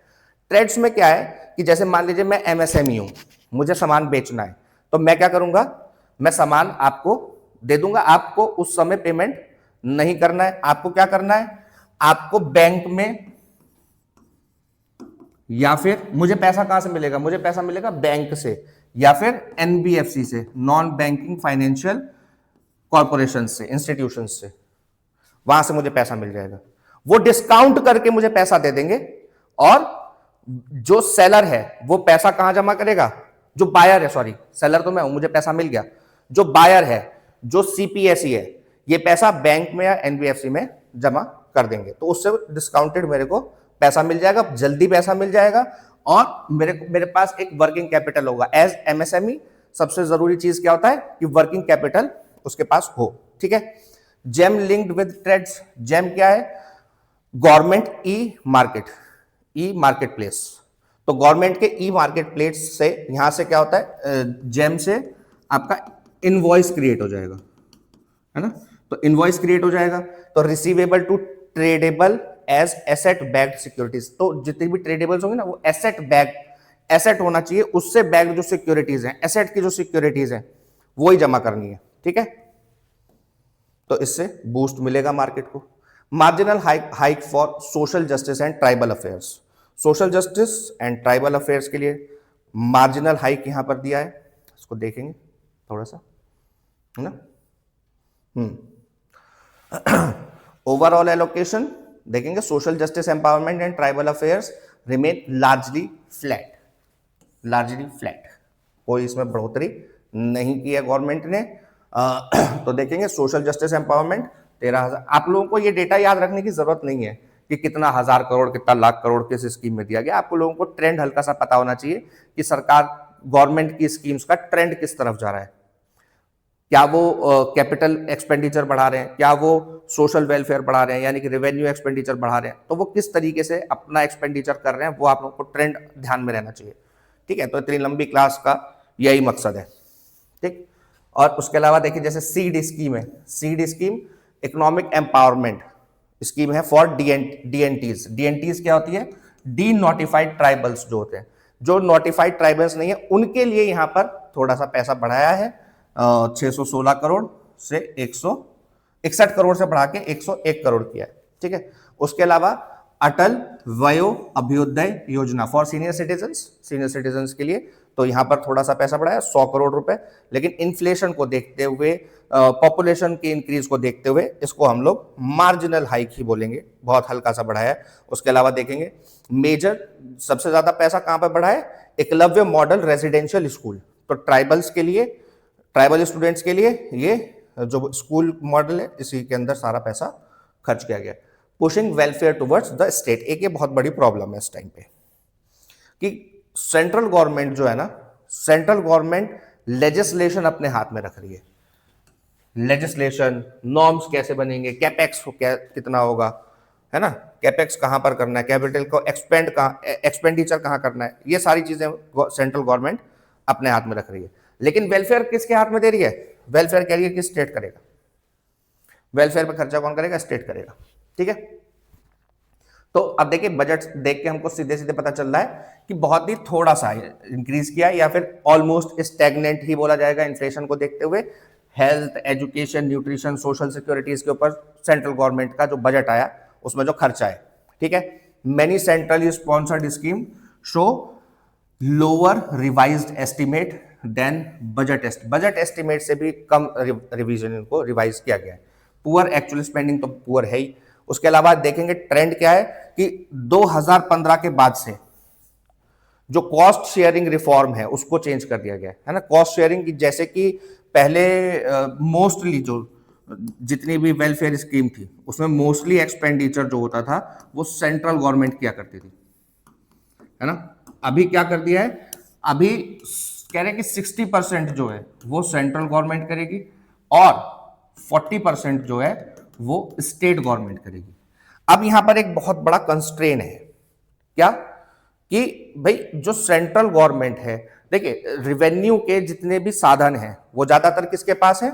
ट्रेड्स में क्या है कि जैसे मान लीजिए मैं एमएसएमई हूं, मुझे सामान बेचना है, तो मैं क्या करूंगा, मैं सामान आपको दे दूंगा, आपको उस समय पेमेंट नहीं करना है। आपको क्या करना है, आपको बैंक में, या फिर मुझे पैसा कहां से मिलेगा, मुझे पैसा मिलेगा बैंक से, या फिर एनबीएफसी से, नॉन बैंकिंग फाइनेंशियल कॉर्पोरेशन से, इंस्टीट्यूशन से, वहां से मुझे पैसा मिल जाएगा। वो डिस्काउंट करके मुझे पैसा दे देंगे, और जो सेलर है वो पैसा कहां जमा करेगा, जो बायर है, सॉरी सेलर तो मैं हूं, मुझे पैसा मिल गया, जो बायर है, जो सीपीएसई है, ये पैसा बैंक में या एनबीएफसी में जमा कर देंगे, तो उससे डिस्काउंटेड मेरे को पैसा मिल जाएगा, जल्दी पैसा मिल जाएगा, और मेरे पास एक वर्किंग कैपिटल होगा। एज एमएसएमई सबसे जरूरी चीज क्या होता है कि वर्किंग कैपिटल उसके पास हो, ठीक है। GeM linked with TReDS, GeM क्या है, government e market, e market place. तो गवर्नमेंट के ई मार्केट प्लेस से, यहां से क्या होता है, जेम से आपका इनवॉइस क्रिएट हो जाएगा, है ना। तो इनवॉइस क्रिएट हो जाएगा, तो receivable to tradeable as asset backed securities, तो जितनी भी ट्रेडेबल्स होंगे ना, वो एसेट बैक्ड, एसेट होना चाहिए, उससे बैक्ड जो सिक्योरिटीज हैं, एसेट की जो सिक्योरिटीज हैं वो ही जमा करनी है, ठीक है। तो इससे बूस्ट मिलेगा मार्केट को। Marginal hike for social justice and tribal affairs, social justice and tribal affairs के लिए मार्जिनल हाइक यहां पर दिया है, इसको देखेंगे थोड़ा सा, है ना। ओवरऑल एलोकेशन देखेंगे, social justice empowerment and tribal affairs remain largely flat, largely flat, कोई इसमें बढ़ोतरी नहीं किया गवर्नमेंट ने। तो देखेंगे सोशल जस्टिस एम्पावरमेंट 13,000। आप लोगों को ये डेटा याद रखने की जरूरत नहीं है कि कितना हजार करोड़ कितना लाख करोड़ किस स्कीम में दिया गया। आपको लोगों को ट्रेंड हल्का सा पता होना चाहिए कि सरकार गवर्नमेंट की स्कीम्स का ट्रेंड किस तरफ जा रहा है। क्या वो कैपिटल एक्सपेंडिचर बढ़ा रहे हैं, क्या वो सोशल वेलफेयर बढ़ा रहे हैं, यानी कि रेवेन्यू एक्सपेंडिचर बढ़ा रहे हैं, तो वो किस तरीके से अपना एक्सपेंडिचर कर रहे हैं, वो आप लोगों को ट्रेंड ध्यान में रहना चाहिए। ठीक है, तो इतनी लंबी क्लास का यही मकसद है। ठीक, और उसके अलावा देखिए जैसे सीड स्कीम है, seed scheme economic empowerment scheme है फॉर डीएनटीज। डीएनटीज क्या होती है? डी नोटिफाइड ट्राइबल्स जो होते हैं, जो नोटिफाइड ट्राइबल्स नहीं है उनके लिए यहाँ पर थोड़ा सा पैसा बढ़ाया है 616 करोड़ से 161 करोड़ से बढ़ा के 101 करोड़ किया है। ठीक है, उसके अलावा अटल वयो अभ्युदय योजना फॉर सीनियर सिटीजन्स के लिए तो यहां पर थोड़ा सा पैसा बढ़ाया 100 करोड़ रुपए, लेकिन इन्फ्लेशन को देखते हुए, पॉपुलेशन के इंक्रीज को देखते हुए इसको हम लोग मार्जिनल हाइक ही बोलेंगे, बहुत हल्का सा बढ़ाया है। उसके अलावा देखेंगे मेजर सबसे ज्यादा पैसा कहां पर बढ़ा है? एकलव्य मॉडल रेजिडेंशियल स्कूल, तो ट्राइबल्स के लिए, ट्राइबल स्टूडेंट्स के लिए ये जो स्कूल मॉडल है इसी के अंदर सारा पैसा खर्च किया गया। Pushing welfare towards the state, एक ये बहुत बड़ी प्रॉब्लम है इस टाइम पे कि सेंट्रल गवर्नमेंट जो है ना, सेंट्रल गवर्नमेंट लेजिस्लेशन अपने हाथ में रख रही है। लेजिस्लेशन, नॉर्म्स कैसे बनेंगे, कैपेक्स कितना होगा, है ना, कैपेक्स कहां पर करना है, कैपिटल को एक्सपेंडिचर कहां करना है, ये सारी चीजें सेंट्रल गवर्नमेंट अपने हाथ में रख रही है। लेकिन वेलफेयर किसके हाथ में दे रही है? वेलफेयर कह रही है कि स्टेट करेगा। वेलफेयर पे खर्चा कौन करेगा? स्टेट करेगा। ठीक है, तो अब देखिए बजट देख के हमको सीधे सीधे पता चल रहा है कि बहुत ही थोड़ा सा इंक्रीज किया या फिर ऑलमोस्ट स्टैग्नेंट ही बोला जाएगा इन्फ्लेशन को देखते हुए। Health, education, nutrition, social securities के ऊपर सेंट्रल गवर्नमेंट का जो बजट आया उसमें जो खर्चा है, ठीक है, many centrally sponsored scheme show lower revised estimate than budget estimate से भी कम रिवीजन को रिवाइज किया गया है। पुअर एक्चुअल स्पेंडिंग तो पुअर है ही। उसके अलावा देखेंगे ट्रेंड क्या है कि 2015 के बाद से जो कॉस्ट शेयरिंग रिफॉर्म है उसको चेंज कर दिया गया है ना। कॉस्ट शेयरिंग की जैसे कि पहले मोस्टली जो जितनी भी वेलफेयर स्कीम थी उसमें मोस्टली एक्सपेंडिचर जो होता था वो सेंट्रल गवर्नमेंट किया करती थी, है ना। अभी क्या कर दिया है? अभी कह रहे हैं कि 60% जो है वो सेंट्रल गवर्नमेंट करेगी और 40% जो है वो स्टेट गवर्नमेंट करेगी। अब यहां पर एक बहुत बड़ा कंस्ट्रेन है, क्या कि भाई जो सेंट्रल गवर्नमेंट है, देखिए रिवेन्यू के जितने भी साधन हैं वो ज्यादातर किसके पास है?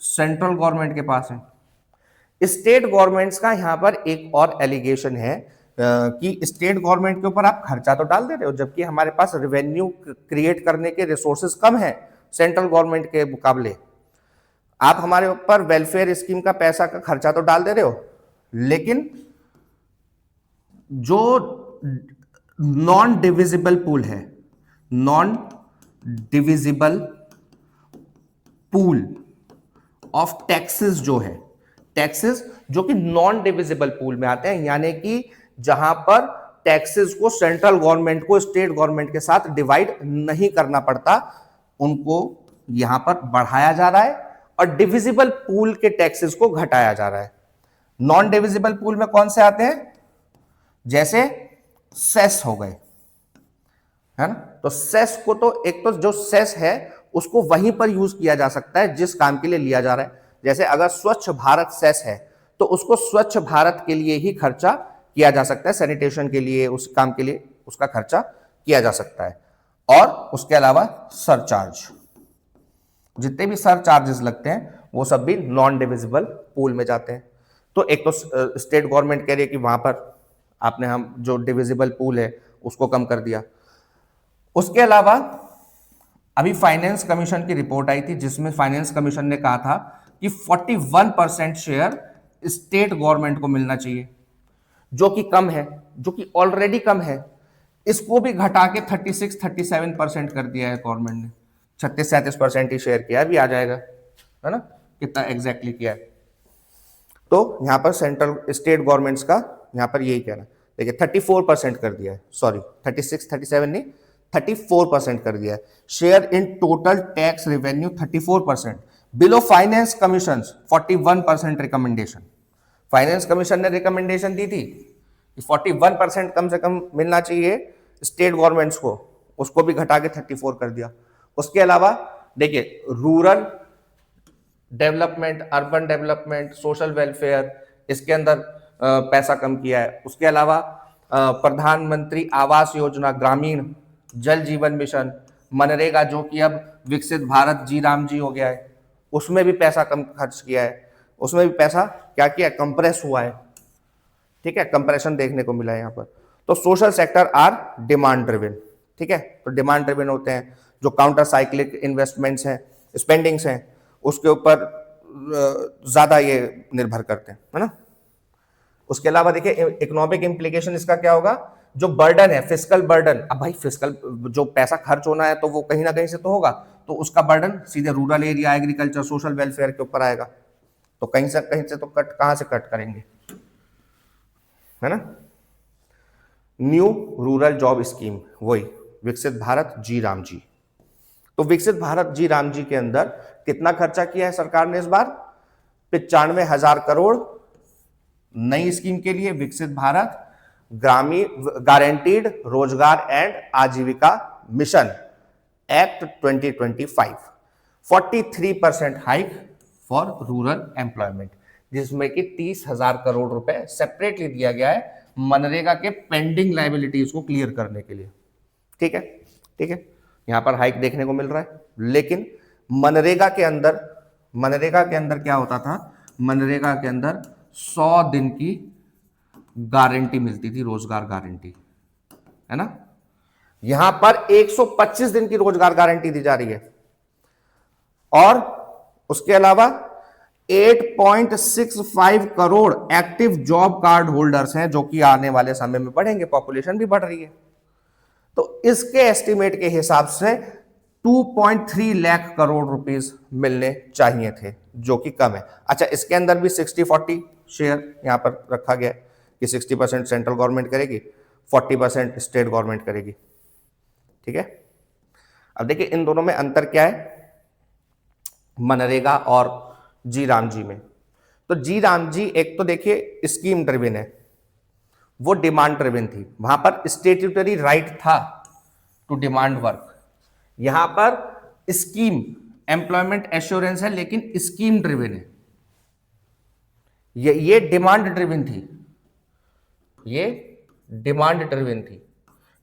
सेंट्रल गवर्नमेंट के पास है। स्टेट गवर्नमेंट्स का यहां पर एक और एलिगेशन है कि स्टेट गवर्नमेंट के ऊपर आप खर्चा तो डाल दे रहे हो जबकि हमारे पास रिवेन्यू क्रिएट करने के रिसोर्सेज कम है सेंट्रल गवर्नमेंट के मुकाबले। आप हमारे ऊपर वेलफेयर स्कीम का पैसा का खर्चा तो डाल दे रहे हो, लेकिन जो नॉन डिविजिबल पूल है, non divisible pool of taxes जो है, टैक्सेस जो कि नॉन डिविजिबल पूल में आते हैं, यानी कि जहां पर टैक्सेस को सेंट्रल गवर्नमेंट को स्टेट गवर्नमेंट के साथ डिवाइड नहीं करना पड़ता, उनको यहां पर बढ़ाया जा रहा है और डिविजिबल पूल के टैक्सेस को घटाया जा रहा है। नॉन डिविजिबल पूल में कौन से आते हैं? जैसे सेस हो गए, है ना। तो सेस को तो एक तो जो सेस है उसको वहीं पर यूज किया जा सकता है जिस काम के लिए लिया जा रहा है। जैसे अगर स्वच्छ भारत सेस है तो उसको स्वच्छ भारत के लिए ही खर्चा किया जा सकता है, सैनिटेशन के लिए, उस काम के लिए उसका खर्चा किया जा सकता है। और उसके अलावा सरचार्ज, जितने भी सर चार्जेस लगते हैं वो सब भी नॉन डिविजिबल पूल में जाते हैं। तो एक तो स्टेट गवर्नमेंट कह रही है कि वहां पर आपने हम जो डिविजिबल पूल है उसको कम कर दिया। उसके अलावा अभी फाइनेंस कमीशन की रिपोर्ट आई थी जिसमें फाइनेंस कमीशन ने कहा था कि 41% शेयर स्टेट गवर्नमेंट को मिलना चाहिए, जो कि कम है, जो कि ऑलरेडी कम है। इसको भी घटा के 36-37% कर दिया है गवर्नमेंट ने, 36-37% ही शेयर किया, भी आ जाएगा, है ना, कितना एग्जैक्टली किया है। तो यहां पर सेंट्रल स्टेट गवर्नमेंट्स का यहां पर यही कहना, देखिए 34% कर दिया है, सॉरी 36-37 नहीं 34% कर दिया है। Share in total tax revenue 34%। Below finance commission 41% recommendation. Finance commission ने रिकमेंडेशन दी थी कि 41% कम से कम मिलना चाहिए स्टेट गवर्नमेंट्स को, उसको भी घटा के 34 कर दिया। उसके अलावा देखिए rural development, urban development, social welfare, इसके अंदर पैसा कम किया है। उसके अलावा प्रधानमंत्री आवास योजना ग्रामीण, जल जीवन मिशन, मनरेगा जो कि अब विकसित भारत जी राम जी हो गया है, उसमें भी पैसा कम खर्च किया है। उसमें भी पैसा क्या किया, कंप्रेस हुआ है। ठीक है, कंप्रेशन देखने को मिला है यहाँ पर। तो social sector are demand driven. ठीक है, तो डिमांड ड्रिवन होते हैं। जो काउंटर साइक्लिक इन्वेस्टमेंट्स हैं, स्पेंडिंग्स हैं, उसके ऊपर ज्यादा ये निर्भर करते हैं, है ना। उसके अलावा देखिए इकोनॉमिक इंप्लीकेशन इसका क्या होगा, जो बर्डन है फिस्कल बर्डन। अब भाई फिस्कल जो पैसा खर्च होना है तो वो कहीं ना कहीं से तो होगा, तो उसका बर्डन सीधे rural area, agriculture, social welfare के ऊपर आएगा। तो कहीं से तो कट कहां से कट करेंगे, है ना। न्यू रूरल जॉब स्कीम, वही विकसित भारत जी राम जी। तो विकसित भारत जी राम जी के अंदर कितना खर्चा किया है सरकार ने इस बार, 95,000 करोड़ नई स्कीम के लिए। विकसित भारत ग्रामीण गारंटीड रोजगार एंड आजीविका mission act 2025, 43% hike for rural employment, जिसमें कि 30,000 करोड़ रुपए सेपरेटली दिया गया है मनरेगा के पेंडिंग लाइबिलिटीज को क्लियर करने के लिए। ठीक है, ठीक है, यहां पर हाइक देखने को मिल रहा है। लेकिन मनरेगा के अंदर क्या होता था, मनरेगा के अंदर 100 दिन की गारंटी मिलती थी, रोजगार गारंटी, है ना। यहां पर 125 दिन की रोजगार गारंटी दी जा रही है। और उसके अलावा 8.65 crore active job card holders हैं, जो कि आने वाले समय में बढ़ेंगे, पॉपुलेशन भी बढ़ रही है। तो इसके एस्टिमेट के हिसाब से 2.3 लाख करोड़ रुपीस मिलने चाहिए थे, जो कि कम है। अच्छा, इसके अंदर भी 60-40 शेयर यहां पर रखा गया है कि 60% सेंट्रल गवर्नमेंट करेगी, 40% स्टेट गवर्नमेंट करेगी। ठीक है, अब देखिए इन दोनों में अंतर क्या है मनरेगा और जी राम जी में। तो जी राम जी एक तो देखिए स्कीम ड्रिवन है, वो डिमांड ड्रिवन थी, वहां पर स्टेट्यूटरी राइट था टू डिमांड वर्क। यहां पर स्कीम एम्प्लॉयमेंट एश्योरेंस है, लेकिन स्कीम ड्रिवन है। ये डिमांड ड्रिवन थी, ये डिमांड ड्रिवन थी।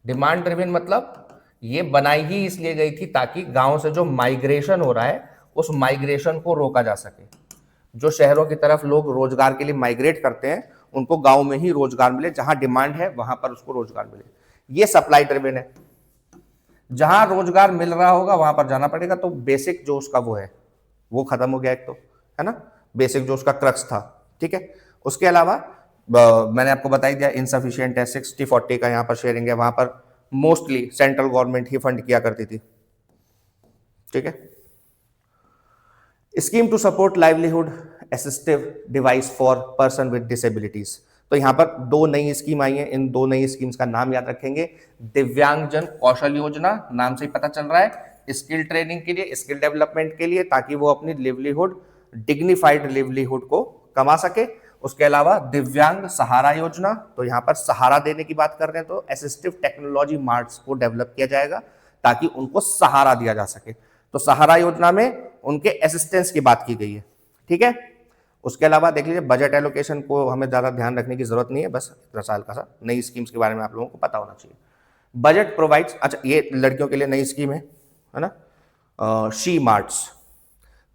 डिमांड ड्रिवन मतलब ये बनाई ही इसलिए गई थी ताकि गांव से जो माइग्रेशन हो रहा है उस माइग्रेशन को रोका जा सके। जो शहरों की तरफ लोग रोजगार के लिए माइग्रेट करते हैं उनको गांव में ही रोजगार मिले, जहां डिमांड है वहां पर उसको रोजगार मिले। ये सप्लाई ड्रिवन है, जहां रोजगार मिल रहा होगा वहां पर जाना पड़ेगा। तो बेसिक जो उसका वो है वो खत्म हो गया एक तो, है ना, बेसिक जो उसका क्रक्स था। ठीक है, उसके अलावा मैंने आपको बता ही दिया इनसफिशिएंट है, 60-40 का यहाँ पर शेयरिंग है, वहां पर मोस्टली सेंट्रल गवर्नमेंट ही फंड किया करती थी। ठीक है, scheme to support livelihood assistive device for person with disabilities. तो यहां पर दो नई स्कीम आई है, इन दो नई स्कीम्स का नाम याद रखेंगे। दिव्यांगजन कौशल योजना, नाम से ही पता चल रहा है स्किल ट्रेनिंग के लिए, स्किल डेवलपमेंट के लिए, ताकि वो अपनी लिवलीहुड, डिग्निफाइड लिवलीहुड को कमा सके। उसके अलावा दिव्यांग सहारा योजना, तो यहां पर सहारा देने की बात कर रहे हैं, तो असिस्टिव टेक्नोलॉजी मार्ट्स को डेवलप किया जाएगा ताकि उनको सहारा दिया जा सके। तो सहारा योजना में उनके असिस्टेंस की बात की गई है। ठीक है, उसके अलावा देख लीजिए बजट एलोकेशन को हमें ज्यादा ध्यान रखने की जरूरत नहीं है, बस इतना साल का सा नई स्कीम्स के बारे में आप लोगों को पता होना चाहिए। बजट प्रोवाइड्स, अच्छा ये लड़कियों के लिए नई स्कीम है ना, शी मार्ट्स।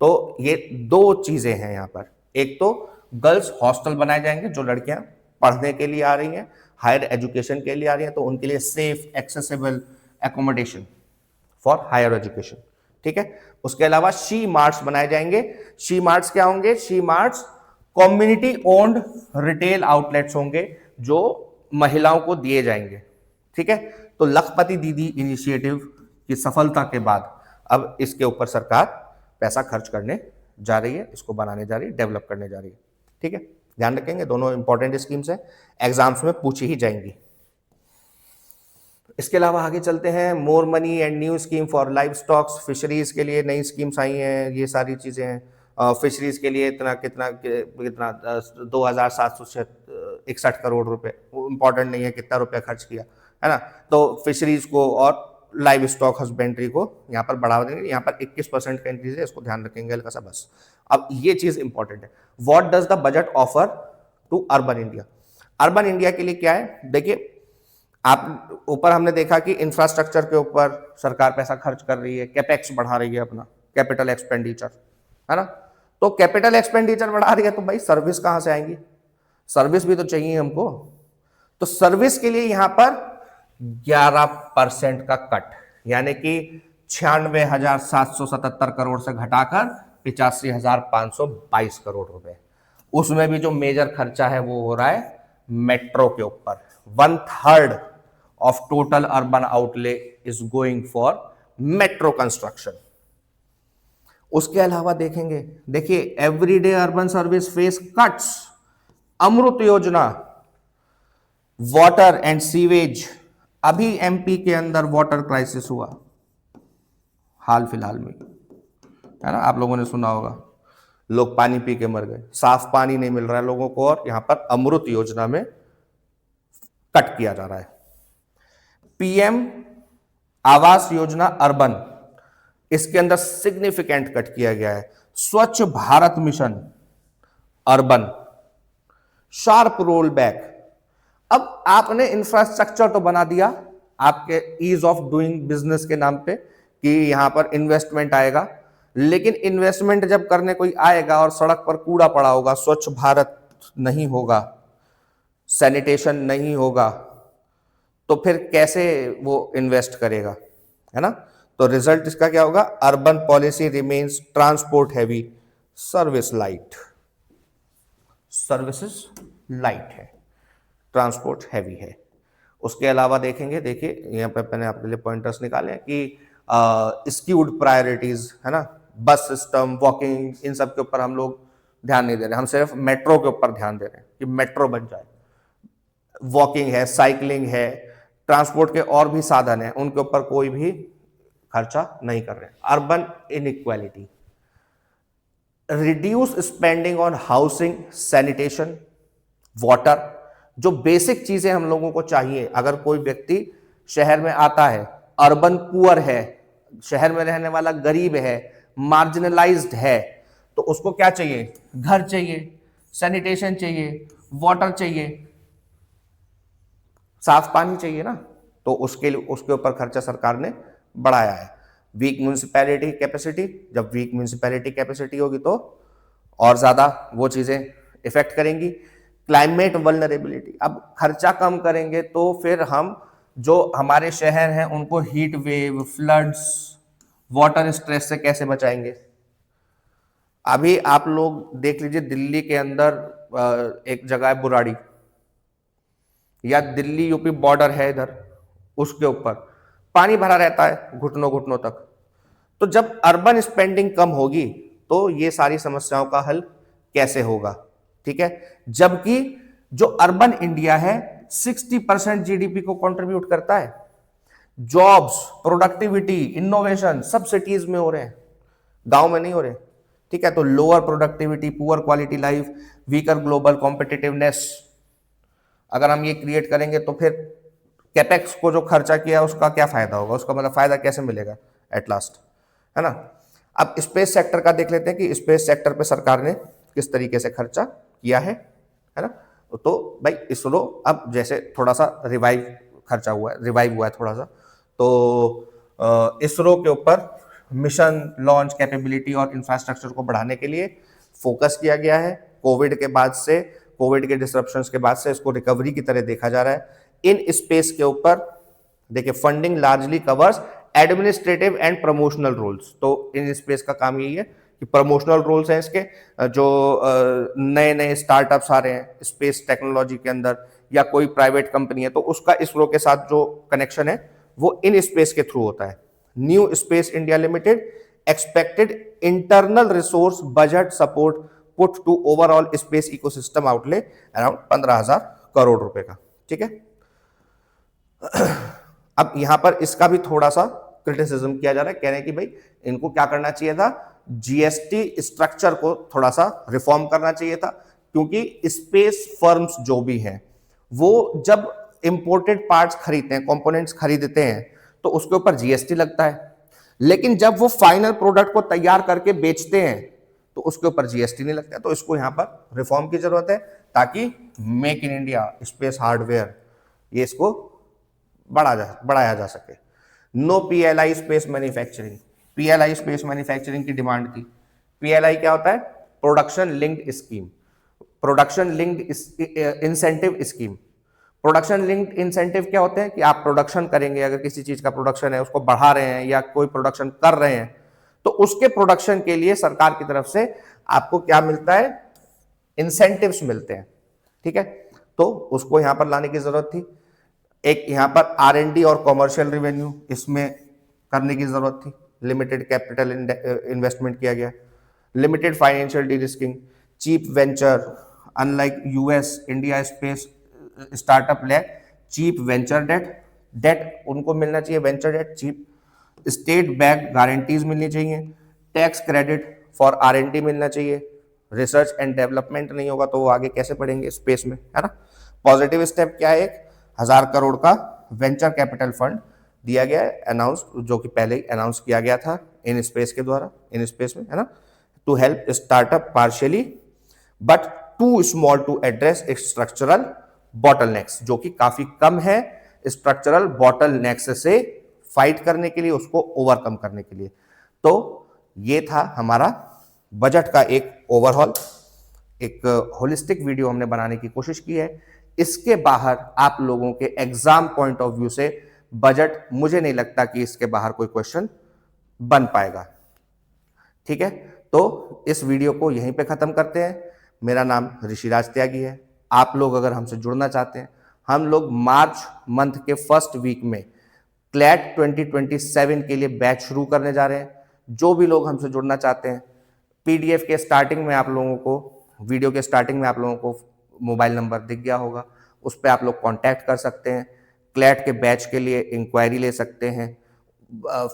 तो ये दो चीजें हैं यहाँ पर, एक तो गर्ल्स हॉस्टल बनाए जाएंगे, जो लड़कियां पढ़ने के लिए आ रही हैं, हायर एजुकेशन के लिए आ रही हैं, तो उनके लिए safe accessible accommodation for higher education. ठीक है, उसके अलावा शी मार्ट्स बनाए जाएंगे। शी मार्ट्स क्या होंगे, she marts community owned retail outlets होंगे जो महिलाओं को दिए जाएंगे। ठीक है, तो लखपति दीदी इनिशिएटिव की सफलता के बाद अब इसके ऊपर सरकार पैसा खर्च करने जा रही है, इसको बनाने जा रही है, डेवलप करने जा रही है। ठीक है, ध्यान रखेंगे, दोनों इंपॉर्टेंट स्कीम्स हैं, एग्जाम्स में पूछी ही जाएंगी। इसके अलावा आगे चलते हैं, more money and new scheme for live stocks, fisheries के लिए नई स्कीम्स आई हैं, ये सारी चीजें हैं। फिशरीज के लिए इतना कितना कितना 2,761 करोड़ रुपए, वो इंपॉर्टेंट नहीं है कितना रुपया खर्च किया, है ना। तो फिशरीज को और लाइव स्टॉक हस्बेंड्री को यहाँ पर बढ़ावा देंगे, यहाँ पर 21% का इंक्रीज है, इसको ध्यान रखेंगे हल्का सा बस। अब ये चीज इंपॉर्टेंट है, what does the budget offer to urban India. Urban India के लिए क्या है, देखिए आप ऊपर हमने देखा कि इंफ्रास्ट्रक्चर के ऊपर सरकार पैसा खर्च कर रही है, कैपेक्स बढ़ा रही है अपना, कैपिटल एक्सपेंडिचर, है ना। तो कैपिटल एक्सपेंडिचर बढ़ा रही है तो भाई सर्विस कहां से आएंगी, सर्विस भी तो चाहिए हमको। तो सर्विस के लिए यहां पर 11% का कट, यानी कि 96,777 करोड़ से घटाकर 85,522 करोड़ रुपए। उसमें भी जो मेजर खर्चा है वो हो रहा है मेट्रो के ऊपर। 1/3 of total urban outlay is going for metro construction। उसके अलावा देखेंगे, देखिए everyday urban service face cuts, Amrut योजना, वाटर एंड सीवेज, अभी एमपी के अंदर वाटर क्राइसिस हुआ हाल फिलहाल में, है ना, आप लोगों ने सुना होगा, लोग पानी पी के मर गए, साफ पानी नहीं मिल रहा है लोगों को, और यहां पर अमृत योजना में कट किया जा रहा है। पीएम आवास योजना अर्बन, इसके अंदर सिग्निफिकेंट कट किया गया है। स्वच्छ Bharat mission urban, sharp roll back. अब आपने इंफ्रास्ट्रक्चर तो बना दिया आपके ईज ऑफ डूइंग बिजनेस के नाम पे कि यहां पर इन्वेस्टमेंट आएगा, लेकिन इन्वेस्टमेंट जब करने कोई आएगा और सड़क पर कूड़ा पड़ा होगा, स्वच्छ भारत नहीं होगा, सैनिटेशन नहीं होगा, तो फिर कैसे वो इन्वेस्ट करेगा, है ना। तो रिजल्ट इसका क्या होगा, urban policy remains transport heavy, service light, services light है, ट्रांसपोर्ट हैवी है। उसके अलावा देखेंगे, देखिए यहाँ पे मैंने आपके लिए पॉइंटर्स निकाले हैं कि स्क्यूड प्रायोरिटीज, है ना, बस सिस्टम, वॉकिंग, इन सब के ऊपर हम लोग ध्यान नहीं दे रहे, हम सिर्फ मेट्रो के ऊपर ध्यान दे रहे हैं कि मेट्रो बन जाए। वॉकिंग है, साइकिलिंग है, ट्रांसपोर्ट के और भी साधन हैं, उनके ऊपर कोई भी खर्चा नहीं कर रहे हैं। Urban inequality, reduce spending on housing, sanitation, water, जो बेसिक चीजें हम लोगों को चाहिए। अगर कोई व्यक्ति शहर में आता है, अर्बन पुअर है, शहर में रहने वाला गरीब है, मार्जिनलाइज्ड है, तो उसको क्या चाहिए, घर चाहिए, सैनिटेशन चाहिए, वाटर चाहिए, साफ पानी चाहिए ना। तो उसके लिए उसके ऊपर खर्चा सरकार ने बढ़ाया है। वीक म्यूनिसिपैलिटी कैपेसिटी, जब वीक म्यूनिसिपैलिटी कैपेसिटी होगी तो और ज्यादा वो चीजें इफेक्ट करेंगी। क्लाइमेट वल्नरेबिलिटी, अब खर्चा कम करेंगे तो फिर हम जो हमारे शहर हैं उनको heat wave, floods, water stress से कैसे बचाएंगे। अभी आप लोग देख लीजिए, दिल्ली के अंदर एक जगह है बुराड़ी, या दिल्ली यूपी बॉर्डर है इधर, उसके ऊपर पानी भरा रहता है घुटनों घुटनों तक। तो जब अर्बन स्पेंडिंग कम होगी तो ये सारी समस्याओं का हल कैसे होगा, ठीक है। जबकि जो अर्बन इंडिया है 60% जीडीपी को कंट्रीब्यूट करता है, जॉब्स, प्रोडक्टिविटी, इनोवेशन सब सिटीज में हो रहे हैं, गांव में नहीं हो रहे, ठीक है। तो lower productivity, poor quality life, weaker global competitiveness, अगर हम ये क्रिएट करेंगे तो फिर कैपेक्स को जो खर्चा किया उसका क्या फायदा होगा, उसका मतलब फायदा कैसे मिलेगा एट लास्ट, है ना। अब स्पेस सेक्टर का देख लेते हैं कि स्पेस सेक्टर पे सरकार ने किस तरीके से खर्चा किया है ना। तो भाई इसरो अब जैसे थोड़ा सा रिवाइव हुआ है थोड़ा सा, तो इसरो के ऊपर मिशन लॉन्च कैपेबिलिटी और इंफ्रास्ट्रक्चर को बढ़ाने के लिए फोकस किया गया है। कोविड के डिसरप्शंस के बाद से इसको रिकवरी की तरह देखा जा रहा है। इन स्पेस के ऊपर देखिए funding largely covers administrative and promotional roles. तो इन स्पेस का काम यही है कि प्रमोशनल रोल्स हैं इसके, जो नए नए स्टार्टअप्स आ रहे हैं स्पेस टेक्नोलॉजी के अंदर, या कोई प्राइवेट कंपनी है तो उसका इसरो के साथ जो कनेक्शन है वो इन स्पेस के थ्रू होता है। New space India limited expected internal resource budget support put to overall space ecosystem outlay around 15,000 crore रुपए का, ठीक है। अब यहां पर इसका भी थोड़ा सा क्रिटिसिज्म किया जा रहा है, कह रहे हैं कि भाई इनको क्या करना चाहिए था, जीएसटी स्ट्रक्चर को थोड़ा सा रिफॉर्म करना चाहिए था, क्योंकि स्पेस फर्म्स जो भी हैं वो जब इंपोर्टेड पार्ट्स खरीदते हैं, कंपोनेंट्स खरीदते हैं, तो उसके ऊपर जीएसटी लगता है, लेकिन जब वो फाइनल प्रोडक्ट को तैयार करके बेचते हैं तो उसके ऊपर जीएसटी नहीं लगता। तो इसको यहां पर रिफॉर्म की जरूरत है, ताकि make in India space hardware ये इसको बढ़ाया जा सके। No PLI space manufacturing, PLI space manufacturing की डिमांड थी। पीएलआई क्या होता है, production linked scheme, production linked incentive scheme. Production linked incentive क्या होते हैं कि आप प्रोडक्शन करेंगे, अगर किसी चीज का प्रोडक्शन है उसको बढ़ा रहे हैं या कोई प्रोडक्शन कर रहे हैं, तो उसके प्रोडक्शन के लिए सरकार की तरफ से आपको क्या मिलता है, इंसेंटिव्स मिलते हैं। ठीक है, तो उसको यहां पर लाने की जरूरत थी। एक यहां पर आर&डी और कॉमर्शियल रेवेन्यू इसमें करने की जरूरत थी, लिमिटेड कैपिटल इन्वेस्टमेंट किया गया, limited financial de risking, cheap venture, unlike US, India space startup lab, cheap venture debt उनको मिलना चाहिए, venture debt cheap, state back guarantees मिलनी चाहिए, टैक्स क्रेडिट फॉर आर&डी मिलना चाहिए, रिसर्च एंड डेवलपमेंट नहीं होगा तो वो आगे कैसे पढ़ेंगे स्पेस में, है ना। पॉजिटिव स्टेप क्या है, 1,000 करोड़ का वेंचर कैपिटल फंड दिया गया है, अनाउंस, जो कि पहले ही अनाउंस किया गया था इन स्पेस के द्वारा, इन स्पेस में, है ना, to help startup partially but too small to address structural bottlenecks, जो कि काफी कम है स्ट्रक्चरल बॉटलनेक्स से फाइट करने के लिए, उसको ओवरकम करने के लिए। तो ये था हमारा बजट का एक ओवरऑल, एक होलिस्टिक वीडियो हमने बनाने की कोशिश की है। इसके बाहर आप लोगों के एग्जाम पॉइंट ऑफ व्यू से बजट, मुझे नहीं लगता कि इसके बाहर कोई क्वेश्चन बन पाएगा। ठीक है, तो इस वीडियो को यहीं पे खत्म करते हैं। मेरा नाम ऋषिराज त्यागी है। आप लोग अगर हमसे जुड़ना चाहते हैं, हम लोग मार्च मंथ के फर्स्ट वीक में क्लैट 2027 के लिए बैच शुरू करने जा रहे हैं। जो भी लोग हमसे जुड़ना चाहते हैं, पीडीएफ के स्टार्टिंग में आप लोगों को, वीडियो के स्टार्टिंग में आप लोगों को मोबाइल नंबर दिख गया होगा, उस पर आप लोग कांटेक्ट कर सकते हैं। क्लैट के बैच के लिए इंक्वायरी ले सकते हैं,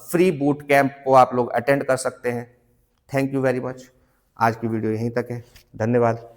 फ्री बूट कैंप को आप लोग अटेंड कर सकते हैं। Thank you very much. आज की वीडियो यहीं तक है, धन्यवाद।